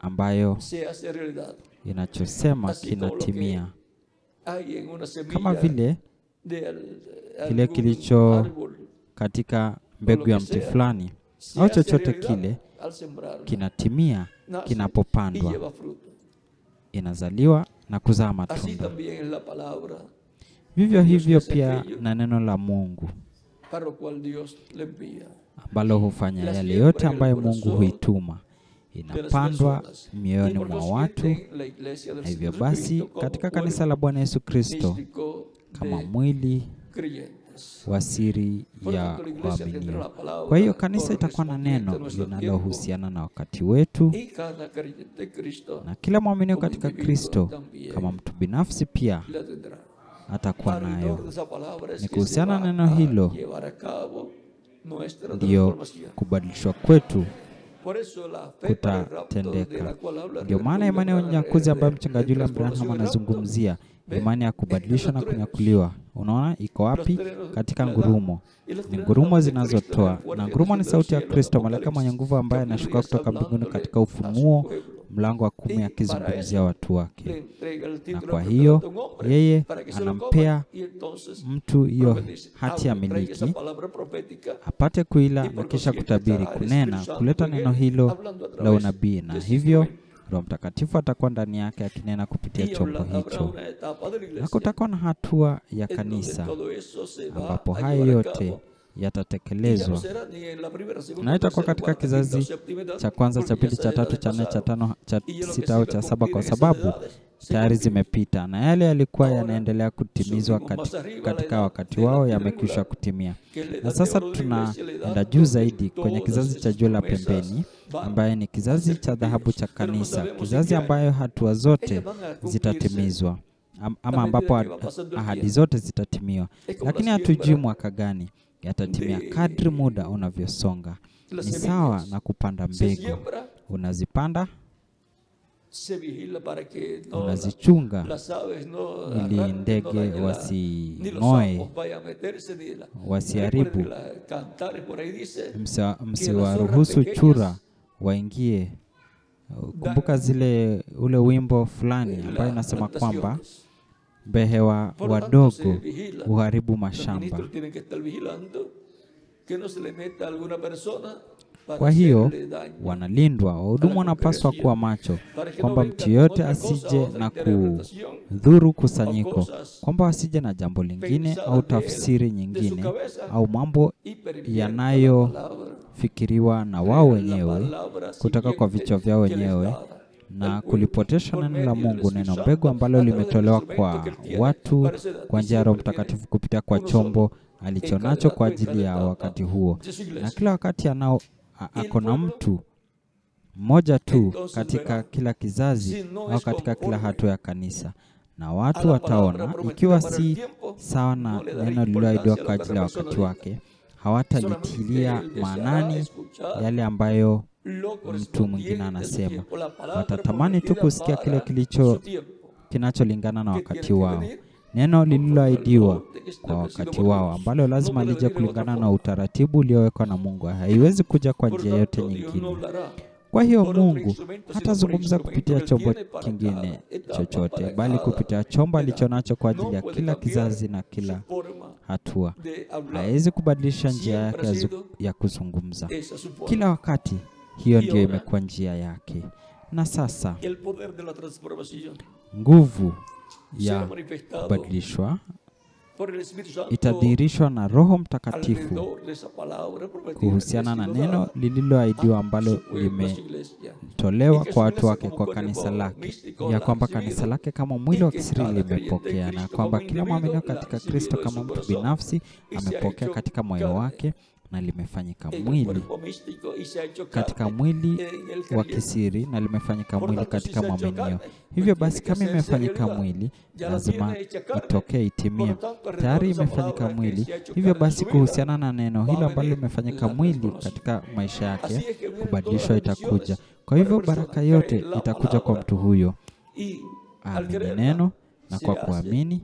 ambayo inachosema kinatimia, kama vile kile kilicho katika mbegu ya mti fulani au chochote kile kinatimia kinapopandwa, inazaliwa na kuzaa matunda. Vivyo hivyo pia na neno la Mungu ambalo hufanya yale yote ambayo Mungu huituma, inapandwa mioyoni mwa watu. Na hivyo basi katika kanisa la Bwana Yesu Kristo kama mwili wa siri ya waaminio. Kwa hiyo kanisa itakuwa na neno linalohusiana na wakati wetu, na kila mwaminio katika Kristo kama mtu binafsi pia atakuwa nayo. Ni kuhusiana na neno hilo ndio kubadilishwa kwetu kutatendeka. Ndio maana imani ya unyakuzi ambayo mchungaji William Branham anazungumzia, imani ya kubadilishwa na kunyakuliwa, unaona iko wapi? Katika ngurumo. Ni ngurumo zinazotoa, na ngurumo ni sauti ya Kristo, malaika mwenye nguvu ambaye anashuka kutoka mbinguni katika Ufunuo mlango wa 10 akizungumzia watu wake. Na kwa hiyo yeye anampea mtu hiyo hati ya miliki apate kuila na kisha kutabiri, kunena, kuleta neno hilo la unabii, na hivyo Roho Mtakatifu atakuwa ndani yake akinena kupitia chombo hicho. Na kutakuwa na hatua ya kanisa ambapo hayo yote yatatekelezwa. Na itakuwa katika kizazi cha kwanza, cha pili, cha tatu, cha nne, cha tano, cha sita au cha saba, kwa sababu tayari zimepita na yale yalikuwa yanaendelea kutimizwa katika wakati wao yamekwisha kutimia. Na sasa tunaenda juu zaidi kwenye kizazi cha juu la pembeni, ambaye ni kizazi cha dhahabu cha kanisa, kizazi ambayo hatua zote zitatimizwa, ama ambapo ahadi zote zitatimiwa. Lakini hatujui mwaka gani yatatimia. Kadri muda unavyosonga, ni sawa na kupanda mbegu. Unazipanda, unazichunga ili ndege wasing'oe, wasiharibu. Msiwaruhusu chura waingie. Kumbuka ule wimbo fulani ambayo inasema kwamba behewa wadogo uharibu mashamba. Kwa hiyo wanalindwa. Wahudumu wanapaswa kuwa macho kwamba mtu yote asije na kudhuru kusanyiko, kwamba wasije na jambo lingine au tafsiri nyingine au mambo yanayofikiriwa na wao wenyewe kutoka kwa vichwa vyao wenyewe na kulipotesha neno la Mungu, neno mbegu ambalo limetolewa kwa watu kwa njia ya Roho Mtakatifu kupitia kwa chombo alichonacho kwa ajili ya wakati huo. Na kila wakati ako na mtu mmoja tu katika kila kizazi au katika kila hatua ya kanisa. Na watu wataona ikiwa si sawa na neno lililoahidiwa kwa ajili ya wakati wake, hawatalitilia maanani yale ambayo mtu mwingine anasema. Watatamani tu kusikia kile kinacholingana na wakati wao, neno lililoahidiwa kwa wakati wao, ambalo lazima lije kulingana na utaratibu uliowekwa na Mungu. Haiwezi kuja kwa njia yote nyingine. Kwa hiyo Mungu hatazungumza kupitia chombo kingine chochote, bali kupitia chombo alichonacho kwa ajili ya kila kizazi na kila hatua. Hawezi kubadilisha njia yake ya kuzungumza. Kila wakati hiyo ndio imekuwa njia yake. Na sasa nguvu ya kubadilishwa itadhihirishwa na Roho Mtakatifu kuhusiana na neno lililoahidiwa ambalo limetolewa kwa watu wake, kwa kanisa lake, ya kwamba kanisa lake kama mwili wa kisiri limepokea, na kwamba kila mwamini katika Kristo kama mtu binafsi amepokea katika moyo wake na limefanyika mwili katika mwili wa kisiri na limefanyika mwili katika mwaminio. Hivyo basi kama imefanyika mwili, lazima itokee, itimie. Tayari imefanyika mwili. Hivyo basi kuhusiana na neno hilo ambalo limefanyika mwili katika maisha yake, kubadilishwa itakuja. Kwa hivyo baraka yote itakuja kwa mtu huyo. Amini neno, na kwa kuamini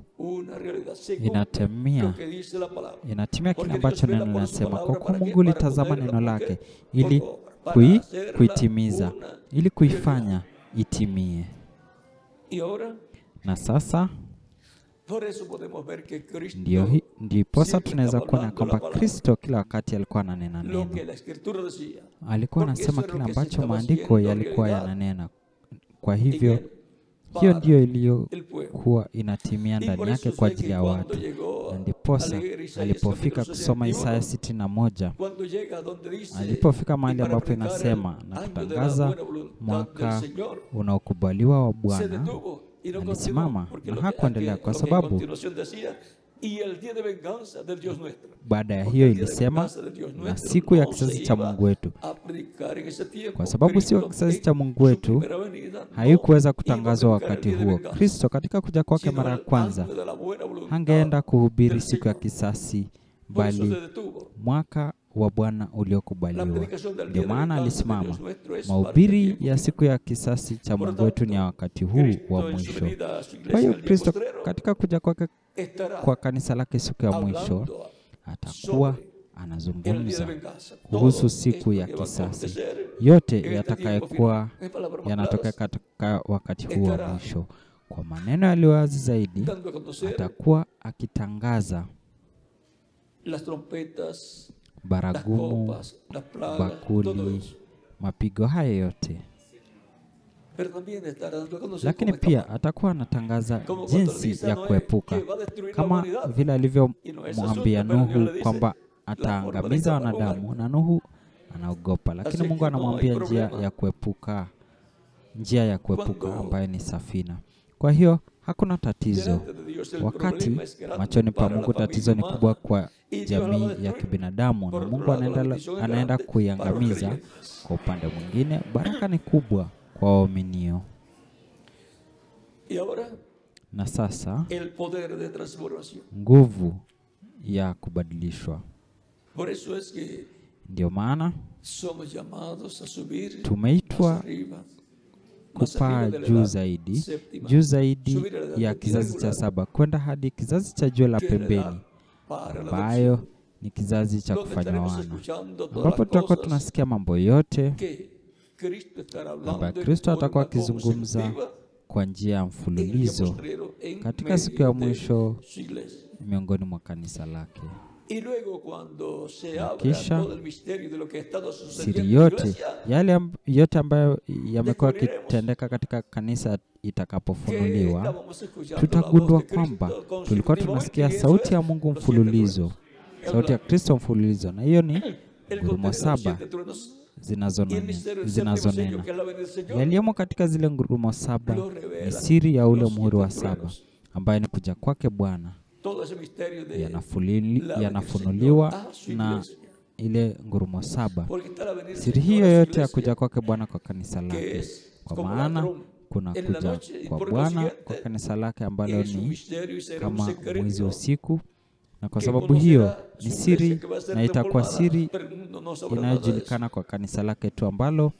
inatimia kile ambacho neno linasema. Kwa kuwa Mungu litazama neno lake ili kuitimiza, ili kuifanya itimie. Na sasa Ndiposa tunaweza kuona kwamba Kristo kila wakati alikuwa ananena neno. Alikuwa anasema kile ambacho maandiko yalikuwa yananena. Kwa hivyo hiyo ndio iliyokuwa inatimia ndani yake kwa ajili ya watu. Na ndiposa alipofika kusoma Isaya 61, alipofika mahali ambapo inasema na kutangaza mwaka unaokubaliwa wa Bwana, alisimama na hakuendelea, kwa sababu baada ya hiyo ilisema na siku ya kizazi cha Mungu wetu, kwa sababu siku ya kizazi cha Mungu wetu haikuweza kutangazwa wakati huo. Kristo katika kuja kwake mara ya kwanza hangeenda kuhubiri siku ya kisasi, bali mwaka wa Bwana uliokubaliwa. Ndio maana alisimama, mahubiri ya siku ya kisasi cha Mungu wetu ni ya wakati huu wa mwisho. Kwa hiyo Kristo katika kuja kwake kwa kanisa lake siku ya mwisho atakuwa anazungumza kuhusu siku ya kisasi, yote yatakayokuwa yanatokea katika wakati huu wa mwisho. Kwa maneno yaliyo wazi zaidi, atakuwa akitangaza baragumu, bakuli, mapigo haya yote. Lakini pia atakuwa anatangaza jinsi ya kuepuka, kama vile alivyomwambia Nuhu kwamba ataangamiza wanadamu, na Nuhu anaogopa, lakini Mungu anamwambia njia ya kuepuka ambayo ni safina. Kwa hiyo hakuna tatizo. Wakati machoni pa Mungu tatizo ni kubwa kwa jamii ya kibinadamu, na Mungu anaenda kuiangamiza, kwa upande mwingine baraka ni kubwa kwa waaminio. Na sasa nguvu ya kubadilishwa. Ndio maana tumeitwa kupaa juu zaidi ya kizazi cha 7 kwenda hadi kizazi cha juu la pembeni, ambayo ni kizazi cha kufanywa wana, ambapo tutakuwa tunasikia mambo yote ambayo Kristo atakuwa akizungumza kwa njia ya mfululizo katika siku ya mwisho miongoni mwa kanisa lake. Kisha siri yale yote ambayo yamekuwa kitendeka katika kanisa itakapofunuliwa, tutagundua kwamba tulikuwa tunasikia sauti ya Mungu mfululizo, sauti ya Kristo mfululizo, na hiyo ni ngurumo 7 zinazonena. Yaliyomo katika zile ngurumo 7 ni siri ya ule muhuri wa 7, ambaye ni kuja kwake Bwana. Yanafunuliwa na ile ngurumo 7. Siri hiyo yote ya kuja kwake Bwana kwa kanisa lake, kwa maana kuna kuja kwa Bwana kwa kanisa lake ambalo ni kama mwezi usiku, na kwa sababu hiyo ni siri, na itakuwa siri inayojulikana kwa kanisa lake tu, ambalo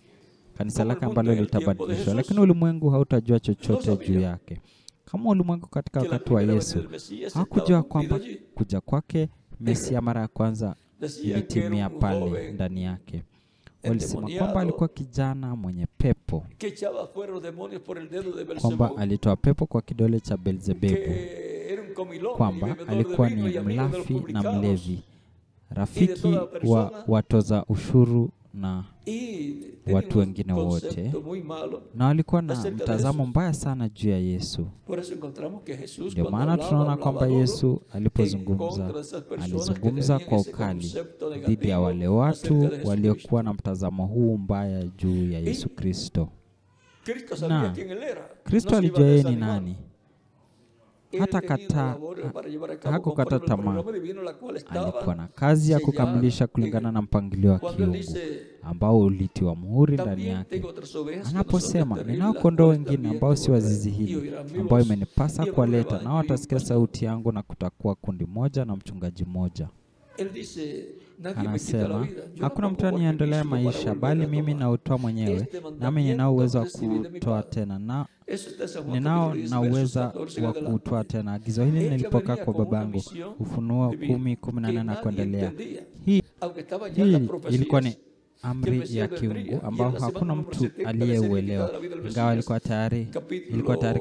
litabadilishwa, lakini ulimwengu hautajua chochote juu yake. Kama ulimwengu katika wakati wa Yesu hakujua kwamba kuja kwake Mesia mara ya kwanza ilitimia pale ndani yake. Walisema kwamba alikuwa kijana mwenye pepo, kwamba alitoa pepo kwa kidole cha Beelzebubu, kwamba alikuwa ni mlafi na mlevi, rafiki wa watoza ushuru na watu wengine wote, na walikuwa na mtazamo mbaya sana juu ya Yesu. Ndio maana tunaona kwamba Yesu alizungumza kwa ukali dhidi ya wale watu waliokuwa na mtazamo huu mbaya juu ya Yesu Kristo. Na Kristo alijua yeye ni nani. Hakukata tamaa. Alikuwa na kazi ya kukamilisha kulingana na mpangilio wa kiungu ambao ulitiwa muhuri ndani yake. Anaposema, ninao kondoo wengine ambao si wa zizi hili, ambao imenipasa kuwaleta, nao watasikia sauti yangu, na kutakuwa kundi moja na mchungaji mmoja. Anasema, hakuna mtu aniendelea maisha, bali mimi nautoa mwenyewe, nami ninao uwezo wa kutoa tena, na ninao na uwezo wa kutoa tena. Agizo hili nilipokea kwa babangu. Ufunuo 10:14 na kuendelea. Hii ilikuwa ni amri ya kiungu ambao hakuna mtu aliyeuelewa, ingawa ilikuwa tayari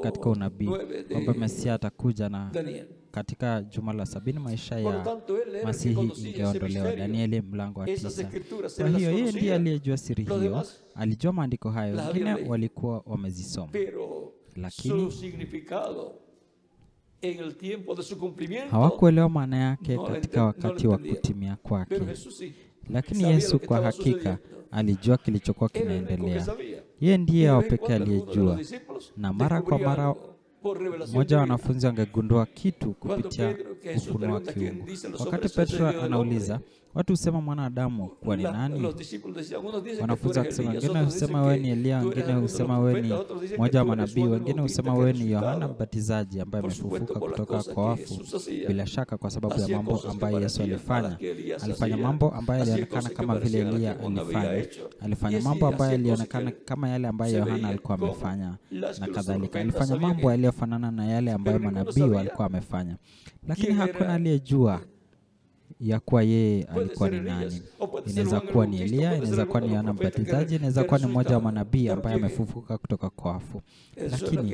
katika unabii kwamba Mesia atakuja na katika juma la 70 maisha ya Masihi ingeondolewa. Danieli mlango wa 9. Kwa hiyo yeye ndiye aliyejua siri hiyo, alijua maandiko hayo, wengine walikuwa wamezisoma, lakini hawakuelewa maana yake katika wakati wa kutimia kwake. Lakini Yesu kwa hakika alijua kilichokuwa kinaendelea. Yeye ndiye pekee aliyejua, na mara kwa mara mmoja wa wanafunzi angegundua kitu kupitia ufunuo wa kiungu. Wakati Petro anauliza, watu husema mwanadamu kuwa ni nani? Wanafunzi wakisema, wengine husema wewe ni Elia, wengine husema wewe ni mmoja wa manabii, wengine husema wewe ni Yohana Mbatizaji ambaye amefufuka kutoka kwa wafu. Bila shaka kwa sababu ya mambo ambayo Yesu alifanya mambo ambayo yalionekana kama vile Elia alifanya mambo ambayo yalionekana kama yale ambayo Yohana alikuwa amefanya na kadhalika. Alifanya mambo yaliyofanana na yale ambayo manabii walikuwa wamefanya, lakini hakuna aliyejua ya kuwa yeye alikuwa ni nani. Inaweza kuwa ni Elia, inaweza kuwa ni Yohana Mbatizaji, inaweza kuwa ni mmoja wa manabii ambaye amefufuka kutoka kwa wafu. Lakini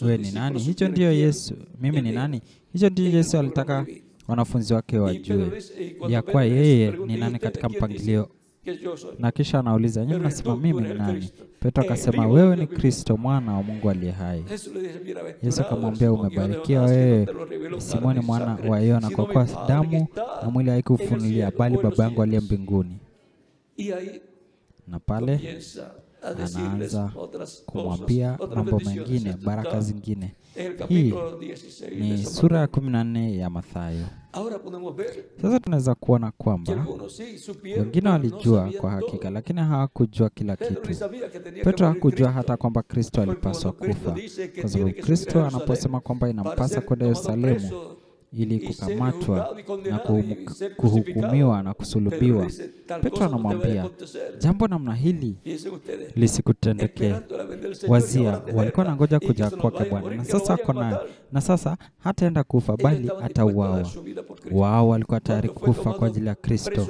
wewe ni nani? Hicho ndio Yesu. Mimi ni nani? Hicho ndio Yesu alitaka wanafunzi wake wajue, ya kuwa yeye ni nani katika mpangilio. Na kisha anauliza, nyinyi mnasema mimi ni nani? Petro akasema, wewe ni Kristo, mwana wa Mungu aliye hai. Yesu akamwambia, umebarikiwa wewe Simoni mwana wa Yona, kwa kuwa damu na mwili haikufunulia bali Baba yangu aliye mbinguni. Na pale anaanza kumwambia mambo mengine, baraka zingine. Hii ni sura ya 14 ya Mathayo. Sasa tunaweza kuona kwamba wengine walijua kwa hakika, lakini hawakujua kila kitu. Petro hakujua hata kwamba Kristo alipaswa kufa, kwa sababu Kristo anaposema kwamba inampasa kwenda Yerusalemu ili kukamatwa na kuhukumiwa na kusulubiwa, Petro anamwambia, jambo namna hili lisikutendekee. Wazia walikuwa nangoja kuja kwake Bwana, na sasa ako naye, na sasa hataenda kufa bali atauawa. Wao walikuwa tayari kufa kwa ajili ya Kristo.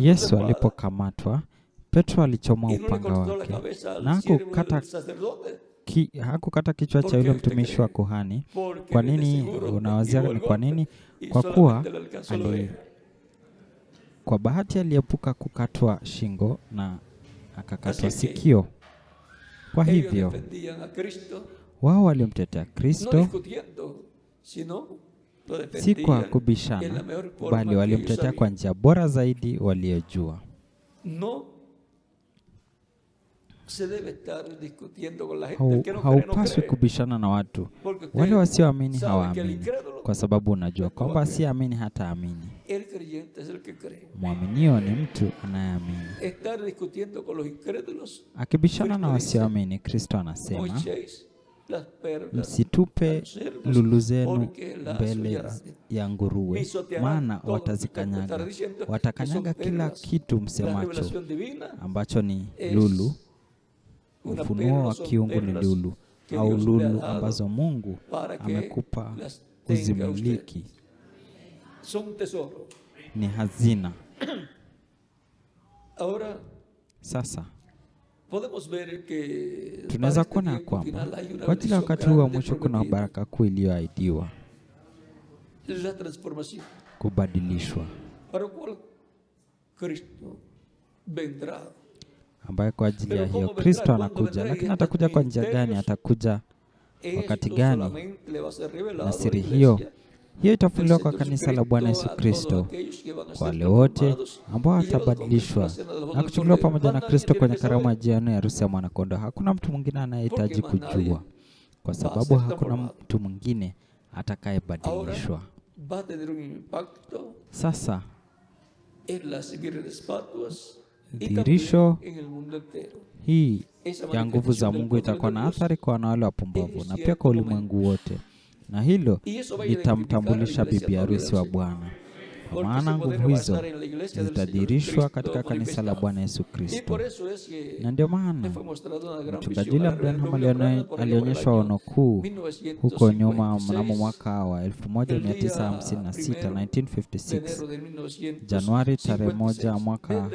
Yesu alipokamatwa, Petro alichomoa upanga wake na hakukata kichwa cha yule mtumishi wa kuhani. Kwa nini? Unawazia ni kwa nini? Kwa kuwa kwa bahati aliepuka kukatwa shingo na akakatwa sikio. Kwa hivyo wao walimtetea Kristo si kwa kubishana, bali walimtetea kwa njia bora zaidi waliojua. Haupaswi kubishana na watu. Wale wasioamini hawaamini, kwa sababu unajua kwamba asiamini hata amini. Mwaminio ni mtu anayeamini. Akibishana na wasioamini, Kristo anasema, msitupe lulu zenu mbele ya nguruwe, maana watazikanyaga. Watakanyaga kila kitu msemacho, ambacho ni lulu. Ufunuo wa kiungu ni lulu, au lulu ambazo Mungu amekupa kuzimiliki. Ni hazina. Sasa tunaweza kuona kwamba kwa ajili ya wakati huu wa mwisho kuna baraka kuu iliyoahidiwa, kubadilishwa, ambayo kwa ajili ya hiyo Kristo anakuja. Lakini atakuja kwa njia gani? Atakuja wakati gani? Na siri hiyo itafunuliwa kwa kanisa la Bwana Yesu Kristo, kwa wale wote ambao watabadilishwa na kuchukuliwa pamoja na Kristo kwenye karamu ya jioni ya harusi ya mwanakondoo. Hakuna mtu mwingine anayehitaji kujua, kwa sababu hakuna mtu mwingine atakayebadilishwa. Sasa dhihirisho hii ya nguvu za Mungu itakuwa na athari kwa wale wapumbavu na pia kwa ulimwengu wote, na hilo litamtambulisha bibi harusi wa Bwana. kwa maana nguvu hizo zitadhihirishwa katika kanisa la Bwana Yesu Kristo. Na ndio maana mchungaji William Branham alionyeshwa ono kuu huko nyuma mnamo mwaka wa 1956, 1956, Januari tarehe 1 mwaka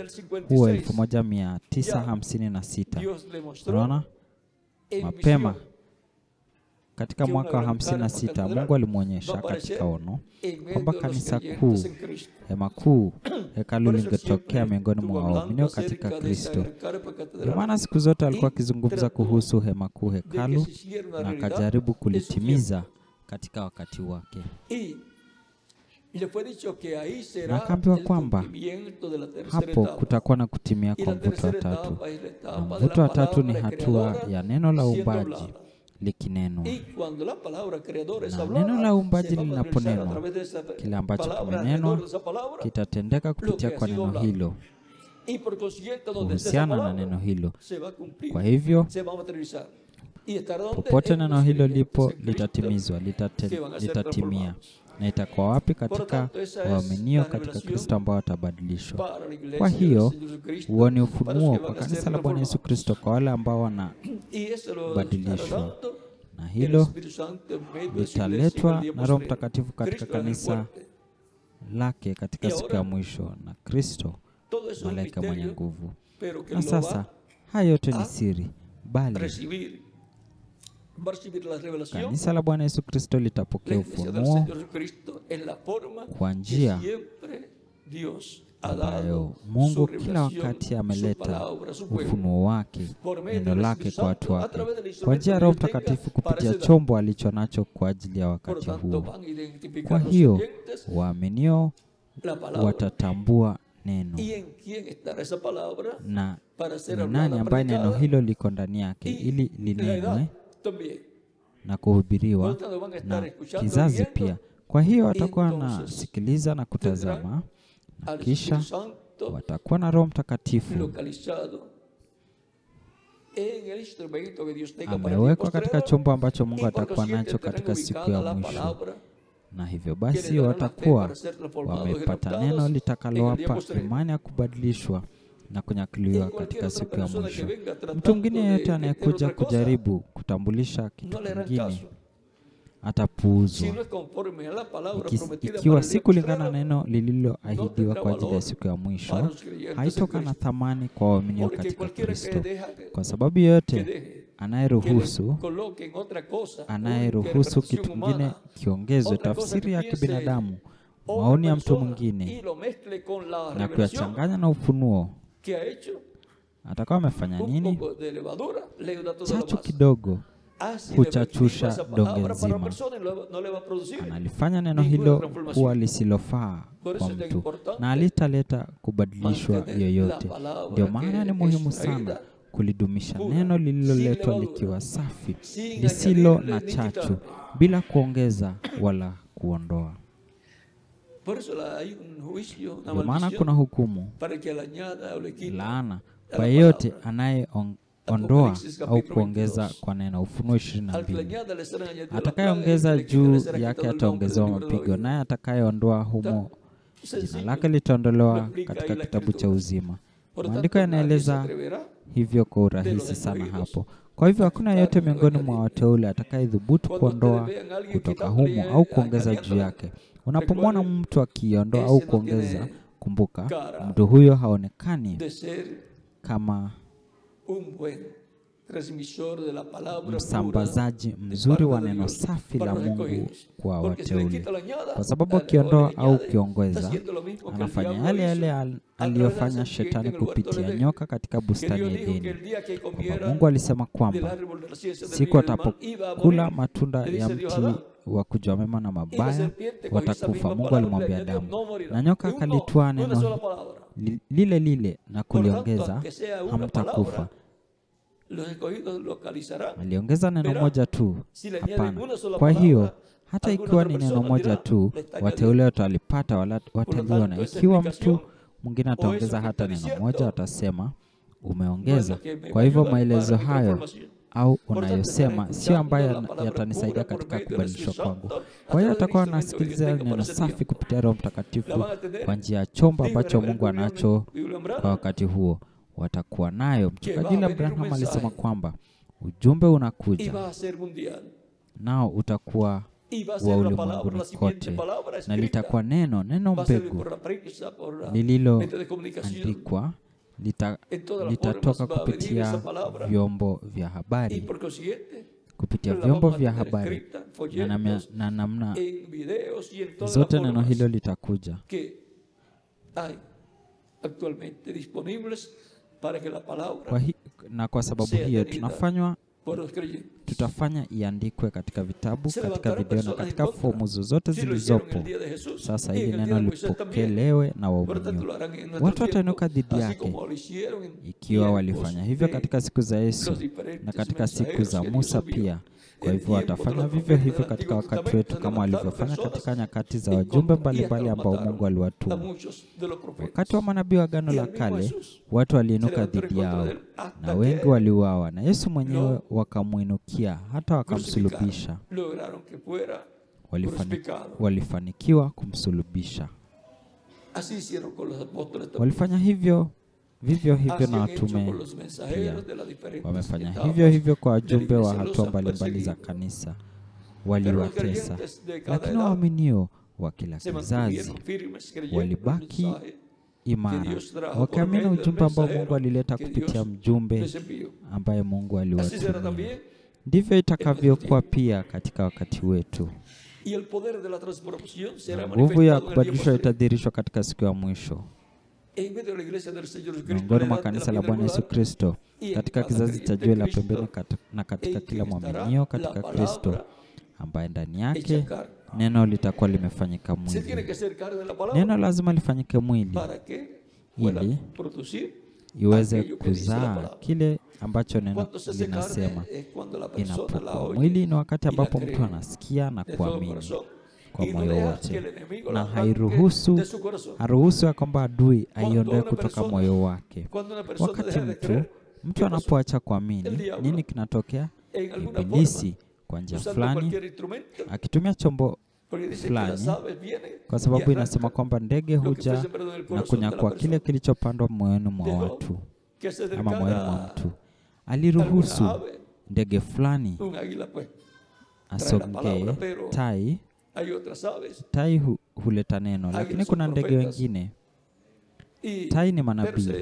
huo 1956. Unaona, mapema katika mwaka wa 56 Mungu alimuonyesha katika ono kwamba kanisa kuu, hema kuu, hekalu lingetokea miongoni mwa waumini katika Kristo. Kwa maana siku zote alikuwa akizungumza kuhusu hema kuu, hekalu, na akajaribu kulitimiza katika wakati wake. Na akaambiwa kwamba hapo kutakuwa na kutimia kwa mvuto wa tatu. Na mvuto wa tatu ni hatua ya neno la uumbaji likinenwa. Na neno la uumbaji linaponenwa, kile ambacho kimenenwa kitatendeka kupitia kwa neno hilo, kuhusiana na neno hilo. Kwa hivyo popote neno hilo lipo litatimizwa, litatimia. Na itakuwa wapi? Katika waaminio katika Kristo ambao watabadilishwa. Kwa hiyo huo ni ufunuo kwa kanisa la Bwana Yesu Kristo, kwa wale ambao wanabadilishwa, na hilo litaletwa na Roho Mtakatifu katika kanisa lake katika siku ya mwisho, na Kristo malaika mwenye nguvu. Na sasa haya yote ni siri, bali kanisa la Bwana Yesu Kristo litapokea ufunuo kwa njia ambayo Mungu kila wakati ameleta ufunuo wake, neno lake kwa watu wake, kwa njia ya Roho Mtakatifu kupitia chombo alicho nacho kwa ajili ya wakati huo. Kwa hiyo waaminio watatambua neno, na ni nani ambaye neno hilo liko ndani yake, ili linenwe na kuhubiriwa na kizazi pia. Kwa hiyo watakuwa na sikiliza na kutazama, na kisha watakuwa na Roho Mtakatifu amewekwa katika chombo ambacho Mungu atakuwa nacho katika siku ya mwisho. Na hivyo basi watakuwa wamepata neno litakalowapa imani ya kubadilishwa na kunyakuliwa katika siku ya mwisho. Mtu mwingine yeyote anayekuja kujaribu kutambulisha kitu kingine atapuuzwa. Ikiwa si kulingana na neno lililoahidiwa kwa ajili ya siku ya mwisho, haitoka na thamani kwa waaminio katika Kristo. Kwa sababu yote anayeruhusu kitu kingine kiongezwe, tafsiri ya kibinadamu, maoni ya mtu mwingine, na kuyachanganya na ufunuo, atakuwa amefanya nini? Chachu kidogo huchachusha donge nzima. Analifanya neno hilo kuwa lisilofaa kwa mtu, na alitaleta kubadilishwa yoyote. Ndio maana ni muhimu sana kulidumisha neno lililoletwa likiwa safi, lisilo na chachu, bila kuongeza wala kuondoa. Ndio maana kuna hukumu, laana kwa yeyote anayeondoa au kuongeza kwa neno. Ufunuo 22. Atakayeongeza juu yake ataongezewa mapigo, naye atakayeondoa humo jina lake litaondolewa katika kitabu cha uzima. Maandiko yanaeleza hivyo kwa urahisi sana hapo. Kwa hivyo hakuna yeyote miongoni mwa wateule atakayedhubutu kuondoa kutoka humo au kuongeza juu yake. Unapomwona mtu akiondoa au kuongeza, kumbuka mtu huyo haonekani kama msambazaji mzuri wa neno safi la Mungu kwa wateule. Kwa sababu akiondoa au kiongeza, anafanya yale yale aliyofanya Shetani kupitia nyoka katika bustani ya Edeni. Kwa Mungu alisema kwamba siku watapokula matunda ya mti wa kujua mema na mabaya watakufa. Mungu alimwambia Adamu, na nyoka akalitwaa neno lile lile na kuliongeza, hamtakufa. Aliongeza neno moja tu? Hapana. Kwa hiyo hata ikiwa ni neno moja tu, wateule watalipata, wataliona. Ikiwa mtu mwingine ataongeza hata neno moja, watasema umeongeza. Kwa hivyo maelezo hayo au unayosema sio ambayo yatanisaidia katika kubadilishwa kwangu. Kwa hiyo atakuwa anasikiliza neno safi kupitia Roho Mtakatifu kwa njia ya chombo ambacho Mungu anacho kwa wakati huo. Watakuwa nayo. Mchungaji Branham alisema kwamba ujumbe unakuja nao utakuwa wa ulimwenguni kote, na litakuwa neno mbegu lililoandikwa litatoka kupitia vyombo vya habari, na namna zote neno hilo litakuja. Na kwa sababu hiyo tutafanya iandikwe katika vitabu, katika video na katika fomu zozote zilizopo sasa, ili neno lipokelewe na waumini. Watu watainuka dhidi yake, ikiwa walifanya hivyo katika siku za Yesu na katika siku za Musa pia. Kwa hivyo watafanya vivyo hivyo katika wakati wetu, kama walivyofanya katika nyakati za wajumbe mbalimbali ambao Mungu aliwatuma. Wakati wa manabii wa Agano la Kale, watu waliinuka dhidi yao na wengi waliuawa, na Yesu mwenyewe wakamuinukia hata wakamsulubisha. Walifanikiwa kumsulubisha. Walifanya hivyo vivyo hivyo na watume pia. Wamefanya hivyo hivyo kwa wajumbe wa hatua mbalimbali za kanisa. Waliwatesa, lakini waaminio wa kila kizazi walibaki imara, wakaamini ujumbe ambao Mungu alileta kupitia mjumbe ambaye Mungu aliwatumia. Ndivyo itakavyokuwa pia katika wakati wetu. Nguvu ya kubadilishwa itadhihirishwa katika siku ya mwisho. Miongoni mwa kanisa la Bwana Yesu Kristo, katika kizazi cha jiwe la pembeni, na katika kila mwaminio katika Kristo, ambaye ndani yake neno litakuwa limefanyika mwili. Neno lazima lifanyike mwili ili iweze kuzaa kile ambacho neno linasema. Inapokuwa mwili ni wakati ambapo mtu anasikia na kuamini kwa moyo wote, na haruhusu ya kwamba adui aiondoe kutoka moyo wake. Wakati mtu anapoacha kuamini, nini kinatokea? Ibilisi kwa njia fulani, akitumia chombo fulani, kwa sababu inasema kwamba ndege huja na kunyakua kile kilichopandwa moyoni mwa watu ama moyoni mwa mtu. Aliruhusu ndege fulani asongee. Tai huleta neno, lakini kuna ndege wengine. Tai ni manabii,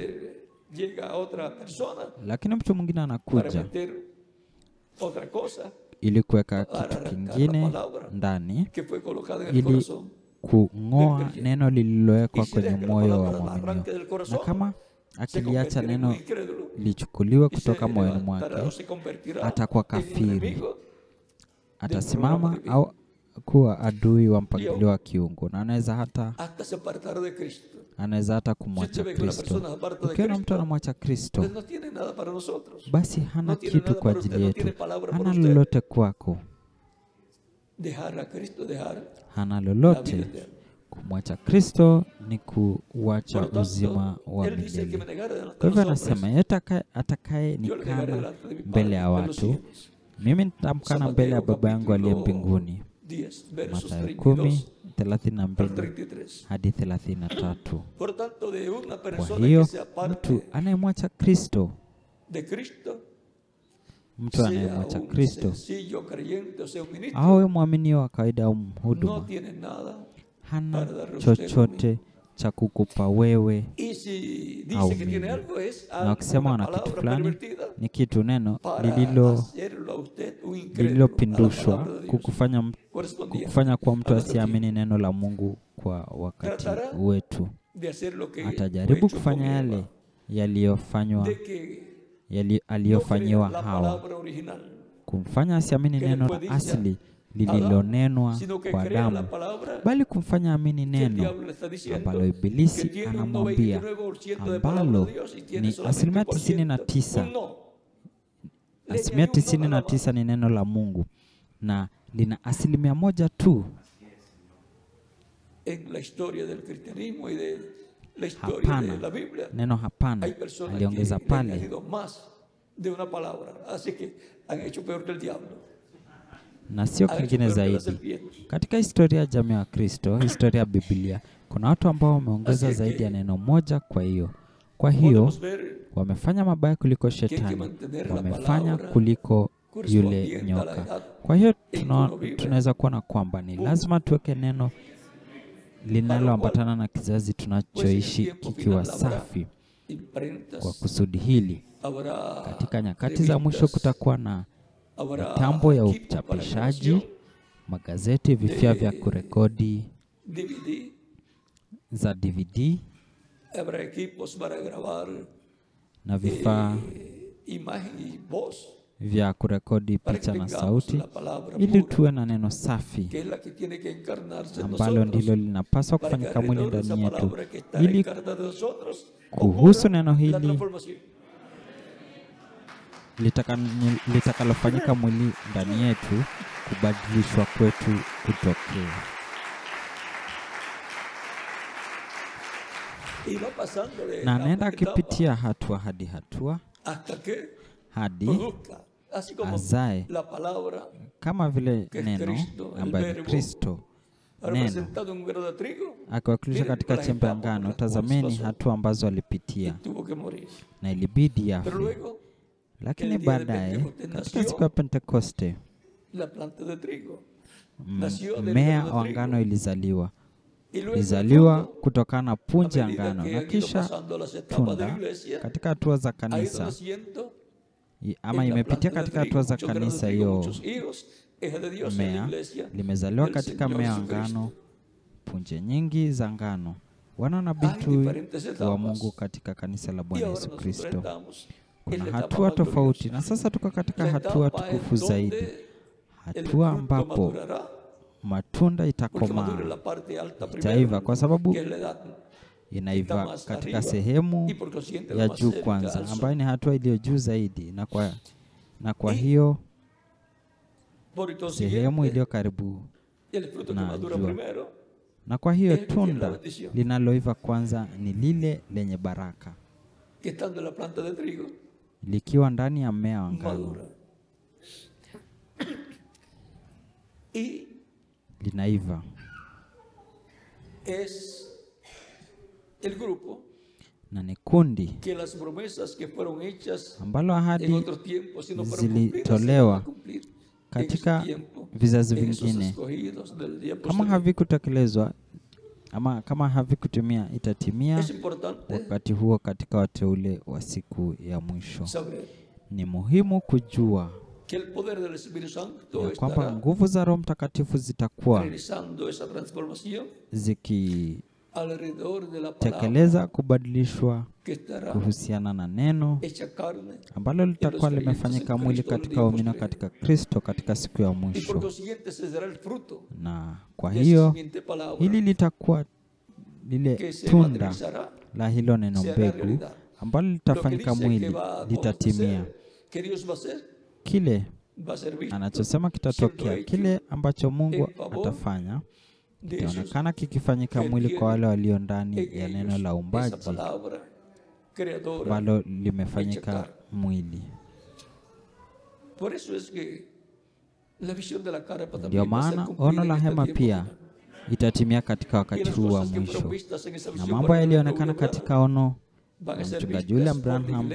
lakini mtu mwingine anakuja ili kuweka kitu kingine ndani, ili kung'oa neno lililowekwa kwenye moyo wa mwaminio. Na kama akiliacha neno lichukuliwe kutoka moyoni mwake, atakuwa kafiri, atasimama au kuwa adui wa mpangilio wa kiungu, na anaweza hata kumwacha Kristo. Ukiona mtu anamwacha Kristo, basi hana kitu kwa ajili yetu, hana lolote kwako, hana lolote. Kumwacha Kristo ni kuwacha uzima wa milele. Kwa hivyo anasema, atakaye nikana mbele ya watu, mimi nitamkana mbele ya Baba yangu aliye mbinguni. Mathayo 10:32 hadi 33. Kwa hiyo mtu anayemwacha Kristo, awe mwaminio wa kawaida au mhuduma, hana chochote cha kukupa wewe au mimi. Na wakisema wana kitu fulani, ni kitu neno lililopindushwa kukufanya kwa mtu asiamini neno la Mungu kwa wakati wetu. Atajaribu kufanya yale aliyofanyiwa Hawa, kumfanya asiamini neno la asili lililonenwa kwa damu, bali kumfanya amini neno ambalo Ibilisi anamwambia, ambalo ni 99%. 99% ni neno la Mungu, na lina 1% tu. Hapana, neno hapana aliongeza pale. de una palabra. Así que han hecho peor que el diablo. Na sio kingine zaidi. Katika historia ya jamii ya Kristo, historia ya Biblia, kuna watu ambao wameongeza zaidi ya neno moja kwa hiyo. Kwa hiyo wamefanya mabaya kuliko shetani, wamefanya kuliko yule nyoka. Kwa hiyo tunaweza kuona kwamba ni lazima tuweke neno linaloambatana na kizazi tunachoishi kikiwa safi. Kwa kusudi hili, katika nyakati za mwisho kutakuwa na mitambo ya uchapishaji, magazeti, vifaa vya kurekodi za DVD na vifaa vya kurekodi picha na sauti, ili tuwe na neno safi ambalo ndilo linapaswa kufanyika mwili ndani yetu, ili kuhusu neno hili litakalofanyika mwili ndani yetu, kubadilishwa kwetu kutokea. Na anaenda akipitia hatua hadi hatua hadi azae kama vile neno ambaye ni Kristo. Neno akiwakilisha katika chembe ya ngano. Tazameni hatua ambazo alipitia na ilibidi afe. Lakini baadaye katika siku ya Pentekoste, mmea wa ngano ilizaliwa kutokana na punje ya ngano, na kisha tunda. Katika hatua za kanisa, ama imepitia katika hatua za kanisa, hiyo mmea limezaliwa katika mmea wa ngano, punje nyingi za ngano, wana na bintu wa Mungu katika kanisa la Bwana Yesu Kristo. Kuna hatua tofauti, na sasa tuko katika hatua tukufu zaidi, hatua ambapo matunda itakomaa, itaiva, kwa sababu inaiva katika sehemu ya juu kwanza, ambayo ni hatua iliyo juu zaidi, na kwa hiyo sehemu iliyo karibu na jua. Na kwa hiyo tunda linaloiva kwanza ni lile lenye baraka, likiwa ndani ya mmea wa ngano, linaiva. Na ni kundi ambalo ahadi zilitolewa katika vizazi vingine, kama havikutekelezwa ama kama havikutimia, itatimia wakati huo katika wateule wa siku ya mwisho. Ni muhimu kujua ya kwamba nguvu za Roho Mtakatifu zitakuwa zikitekeleza kubadilishwa kuhusiana na neno ambalo litakuwa limefanyika mwili katika waumini katika Kristo katika siku ya mwisho. Na kwa hiyo hili litakuwa lile tunda la hilo neno mbegu ambalo litafanyika mwili, litatimia. Kile anachosema kitatokea, kile ambacho Mungu atafanya kitaonekana kikifanyika mwili kwa wale walio ndani ya neno la umbaji ambalo limefanyika mwili. Ndio maana ono la hema pia itatimia katika wakati huu wa mwisho, na mambo yalionekana katika ono na mchungaji William Branham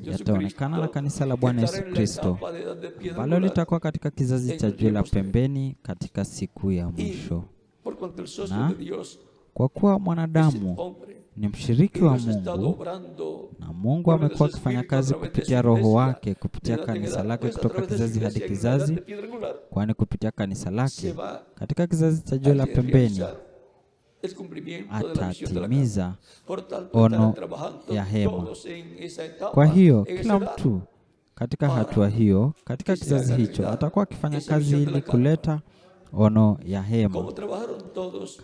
yataonekana na kanisa la Bwana Yesu Kristo ambalo litakuwa katika kizazi cha juu la pembeni katika siku ya mwisho. Na kwa kuwa mwanadamu ni mshiriki wa Mungu, na Mungu amekuwa akifanya kazi kupitia Roho wake kupitia kanisa lake kutoka kizazi hadi kizazi, kwani kupitia kanisa lake katika kizazi cha juu la pembeni atatimiza ono ya hema. Kwa hiyo kila mtu katika hatua hiyo, katika kizazi hicho, atakuwa akifanya kazi ili kuleta ono ya hema,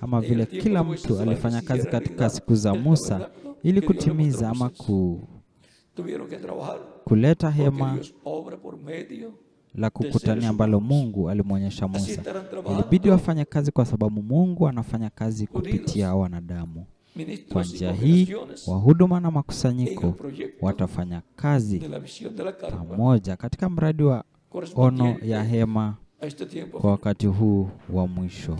kama vile kila mtu alifanya kazi katika siku za Musa ili kutimiza ama kuleta hema la kukutania ambalo Mungu alimwonyesha Musa. Ilibidi wafanye kazi kwa sababu Mungu anafanya kazi kupitia wanadamu. Kwa njia hii, wahuduma na makusanyiko watafanya kazi pamoja katika mradi wa ono ya hema kwa wakati huu wa mwisho.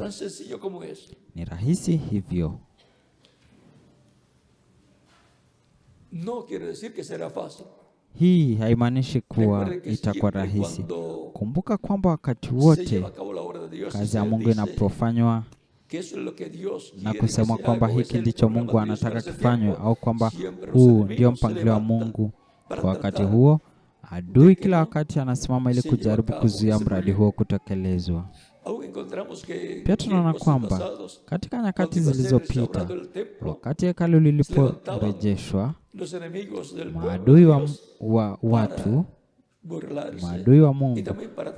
Ni rahisi hivyo. Hii haimaanishi kuwa itakuwa rahisi. Kumbuka kwamba wakati wote kazi ya Mungu inapofanywa na kusema kwamba hiki ndicho Mungu anataka kifanywe, au kwamba huu ndio mpangilio wa Mungu kwa wakati huo, adui kila wakati anasimama ili kujaribu kuzuia mradi huo kutekelezwa. Pia tunaona kwamba katika nyakati zilizopita, wakati hekalu liliporejeshwa, maadui wa Mungu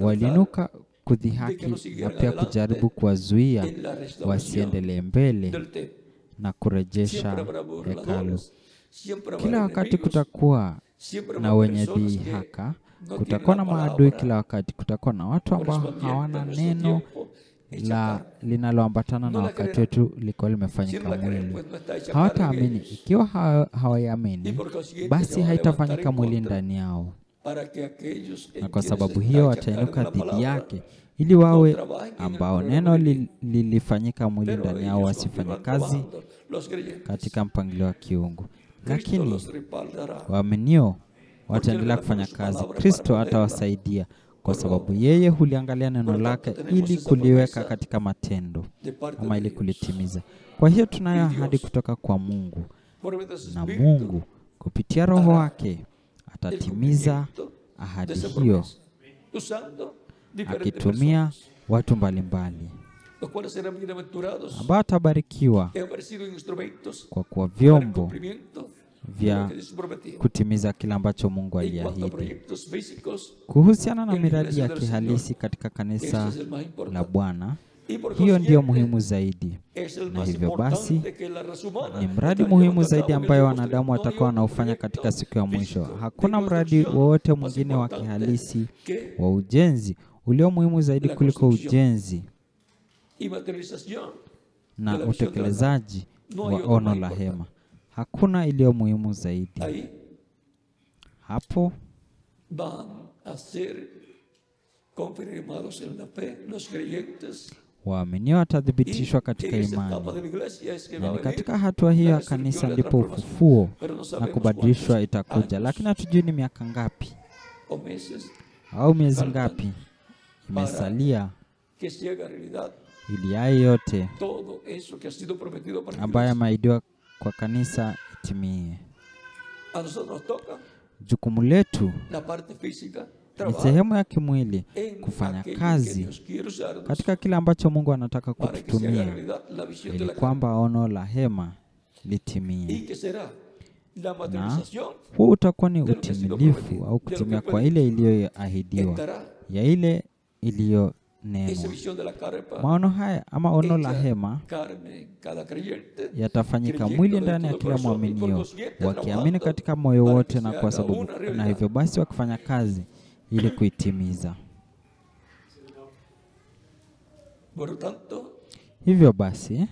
waliinuka kudhihaki na pia kujaribu kuwazuia wasiendelee mbele na kurejesha hekalu. Kila wakati kutakuwa na wenye dhihaka, kutakuwa na maadui kila wakati, kutakuwa na watu ambao hawana neno linaloambatana na wakati wetu liko limefanyika mwili. Hawataamini. Ikiwa hawaiamini, basi haitafanyika mwili ndani yao. Na kwa sababu hiyo watainuka dhidi yake, ili wawe ambao neno lilifanyika mwili ndani yao wasifanye kazi katika mpangilio wa kiungu. Lakini waaminio wataendelea kufanya kazi. Kristo atawasaidia kwa sababu yeye huliangalia neno lake ili kuliweka katika matendo, ama ili kulitimiza. Kwa hiyo tunayo ahadi kutoka kwa Mungu, na Mungu kupitia Roho wake atatimiza ahadi hiyo akitumia watu mbalimbali ambao atabarikiwa kwa kuwa vyombo vya kutimiza kila ambacho Mungu aliahidi. Kuhusiana na miradi ya kihalisi katika kanisa la Bwana, hiyo ndiyo muhimu zaidi. Na hivyo basi, ni mradi muhimu zaidi ambayo wanadamu watakuwa wanaofanya katika siku ya mwisho. Hakuna mradi wowote mwingine wa kihalisi wa ujenzi ulio muhimu zaidi kuliko ujenzi na utekelezaji wa ono la hema. Hakuna iliyo muhimu zaidi. Hapo waaminio watathibitishwa katika imani. Na ni katika hatua hiyo ya kanisa ndipo ufufuo na kubadilishwa itakuja. Lakini hatujui ni miaka ngapi au miezi ngapi imesalia ili hayo yote ambayo yameahidiwa kwa kanisa itimie. Jukumu letu ni sehemu ya kimwili kufanya kazi katika kile ambacho Mungu anataka kututumia ili kwamba ono la hema litimie. Na huu utakuwa ni utimilifu au kutimia kwa ile iliyoahidiwa, ya ile iliyo neno. Maono haya ama ono la hema yatafanyika mwili ndani ya kila mwaminio, wakiamini katika moyo wote, na kwa sababu na hivyo basi wakifanya kazi ili kuitimiza. Hivyo basi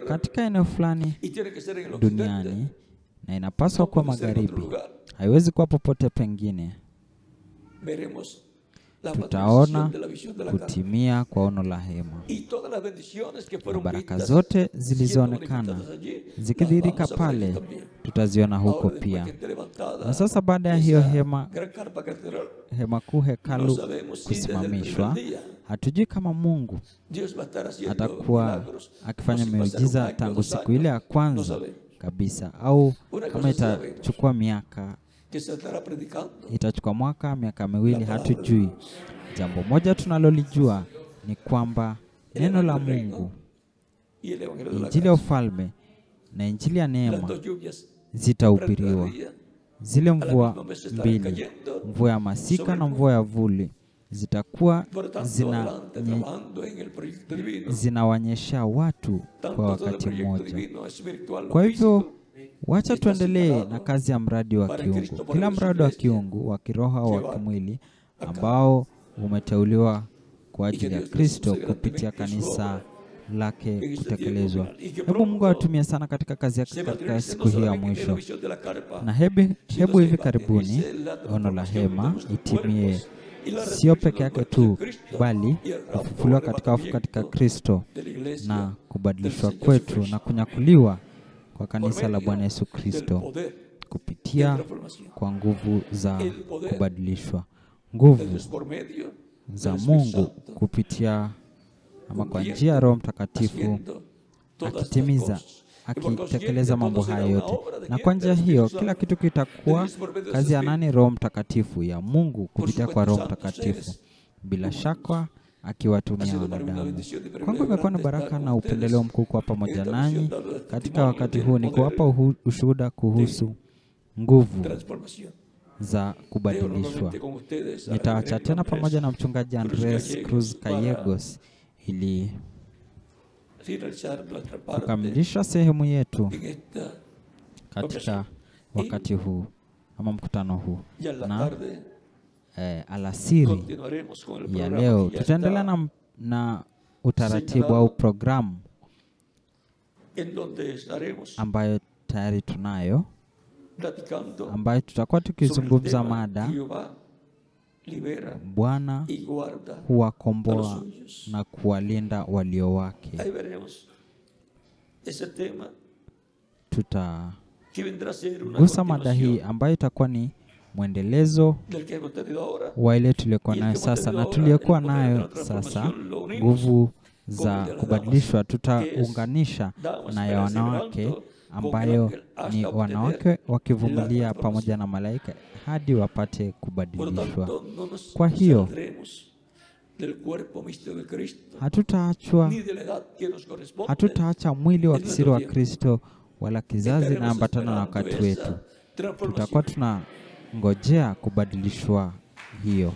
katika eneo fulani duniani, na inapaswa kuwa magharibi, haiwezi kuwa popote pengine, tutaona kutimia kwa ono la hema. Na baraka zote zilizoonekana zikidhihirika pale, tutaziona huko pia. Na sasa baada ya hiyo hema kuu, hekalu kusimamishwa, hatujui kama Mungu atakuwa akifanya miujiza tangu siku ile ya kwanza kabisa, au kama itachukua miaka, itachukua mwaka, miaka miwili, hatujui. Jambo moja tunalolijua ni kwamba neno la Mungu, injili ya ufalme na injili ya neema zitahubiriwa. Zile mvua mbili, mvua ya masika na mvua ya vuli, zitakuwa zinawanyesha watu kwa wakati mmoja. Kwa hivyo wacha tuendelee na kazi ya mradi wa kiungu. Kila mradi wa kiungu, wa kiroho au wa kimwili ambao umeteuliwa kwa ajili ya Kristo kupitia kanisa lake kutekelezwa. Hebu Mungu atumie sana katika kazi yake katika siku hii ya mwisho. Na hebu hivi karibuni ono la hema itimie, sio peke yake tu, bali kufufuliwa katika wafu katika Kristo na kubadilishwa kwetu na kunyakuliwa kwa kanisa la Bwana Yesu Kristo kupitia kwa nguvu za kubadilishwa, nguvu za Mungu kupitia ama kwa njia ya Roho Mtakatifu akitimiza, akitekeleza mambo haya yote. Na kwa njia hiyo kila kitu kitakuwa kazi ya nani? Roho Mtakatifu, ya Mungu kupitia kwa Roho Mtakatifu, bila shaka akiwatumia wanadamu. Kwangu imekuwa na baraka na upendeleo mkuu kwa pamoja nanyi katika wakati huu ni kuwapa ushuhuda kuhusu nguvu za kubadilishwa. Nitaacha tena pamoja na mchungaji Andres Cruz Gallegos ili kukamilisha sehemu yetu katika wakati huu ama mkutano huu. Na alasiri ya leo tutaendelea na utaratibu au programu ambayo tayari tunayo, ambayo tutakuwa tukizungumza mada Bwana huwakomboa na kuwalinda walio wake. Tutagusa mada hii ambayo itakuwa ni mwendelezo wa ile tuliokuwa nayo sasa na tuliokuwa nayo sasa, nguvu za kubadilishwa. Tutaunganisha na ya wanawake ambayo ni wanawake wakivumilia pamoja na malaika hadi wapate kubadilishwa. Kwa hiyo hatutaacha mwili wa kisiri wa Kristo wala kizazi na ambatana na wakati wetu. Tutakuwa tunangojea kubadilishwa hiyo.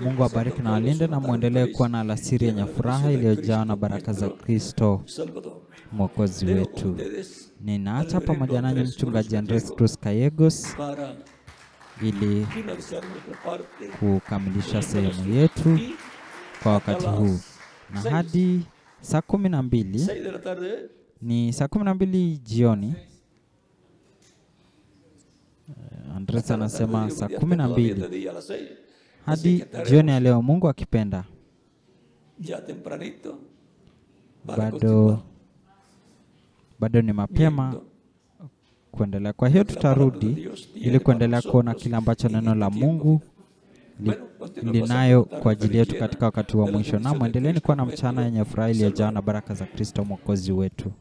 Mungu abariki na walinde na muendelee kuwa na alasiri yenye furaha iliyojaa na baraka za Kristo Mwokozi wetu. Ninaacha pamoja nanyi mchungaji Andres Cruz Gallegos ili kukamilisha sehemu yetu kwa wakati huu. Na hadi saa 12 ni saa 12 jioni. Andres anasema saa 12 hadi jioni ya leo, Mungu akipenda. Bado ni mapema kuendelea. Kwa hiyo tutarudi ili kuendelea kuona kile ambacho neno la Mungu linayo kwa ajili yetu katika wakati wa mwisho. Na muendeleeni kuwa na mchana yenye furaha iliyojaa na baraka za Kristo Mwokozi wetu.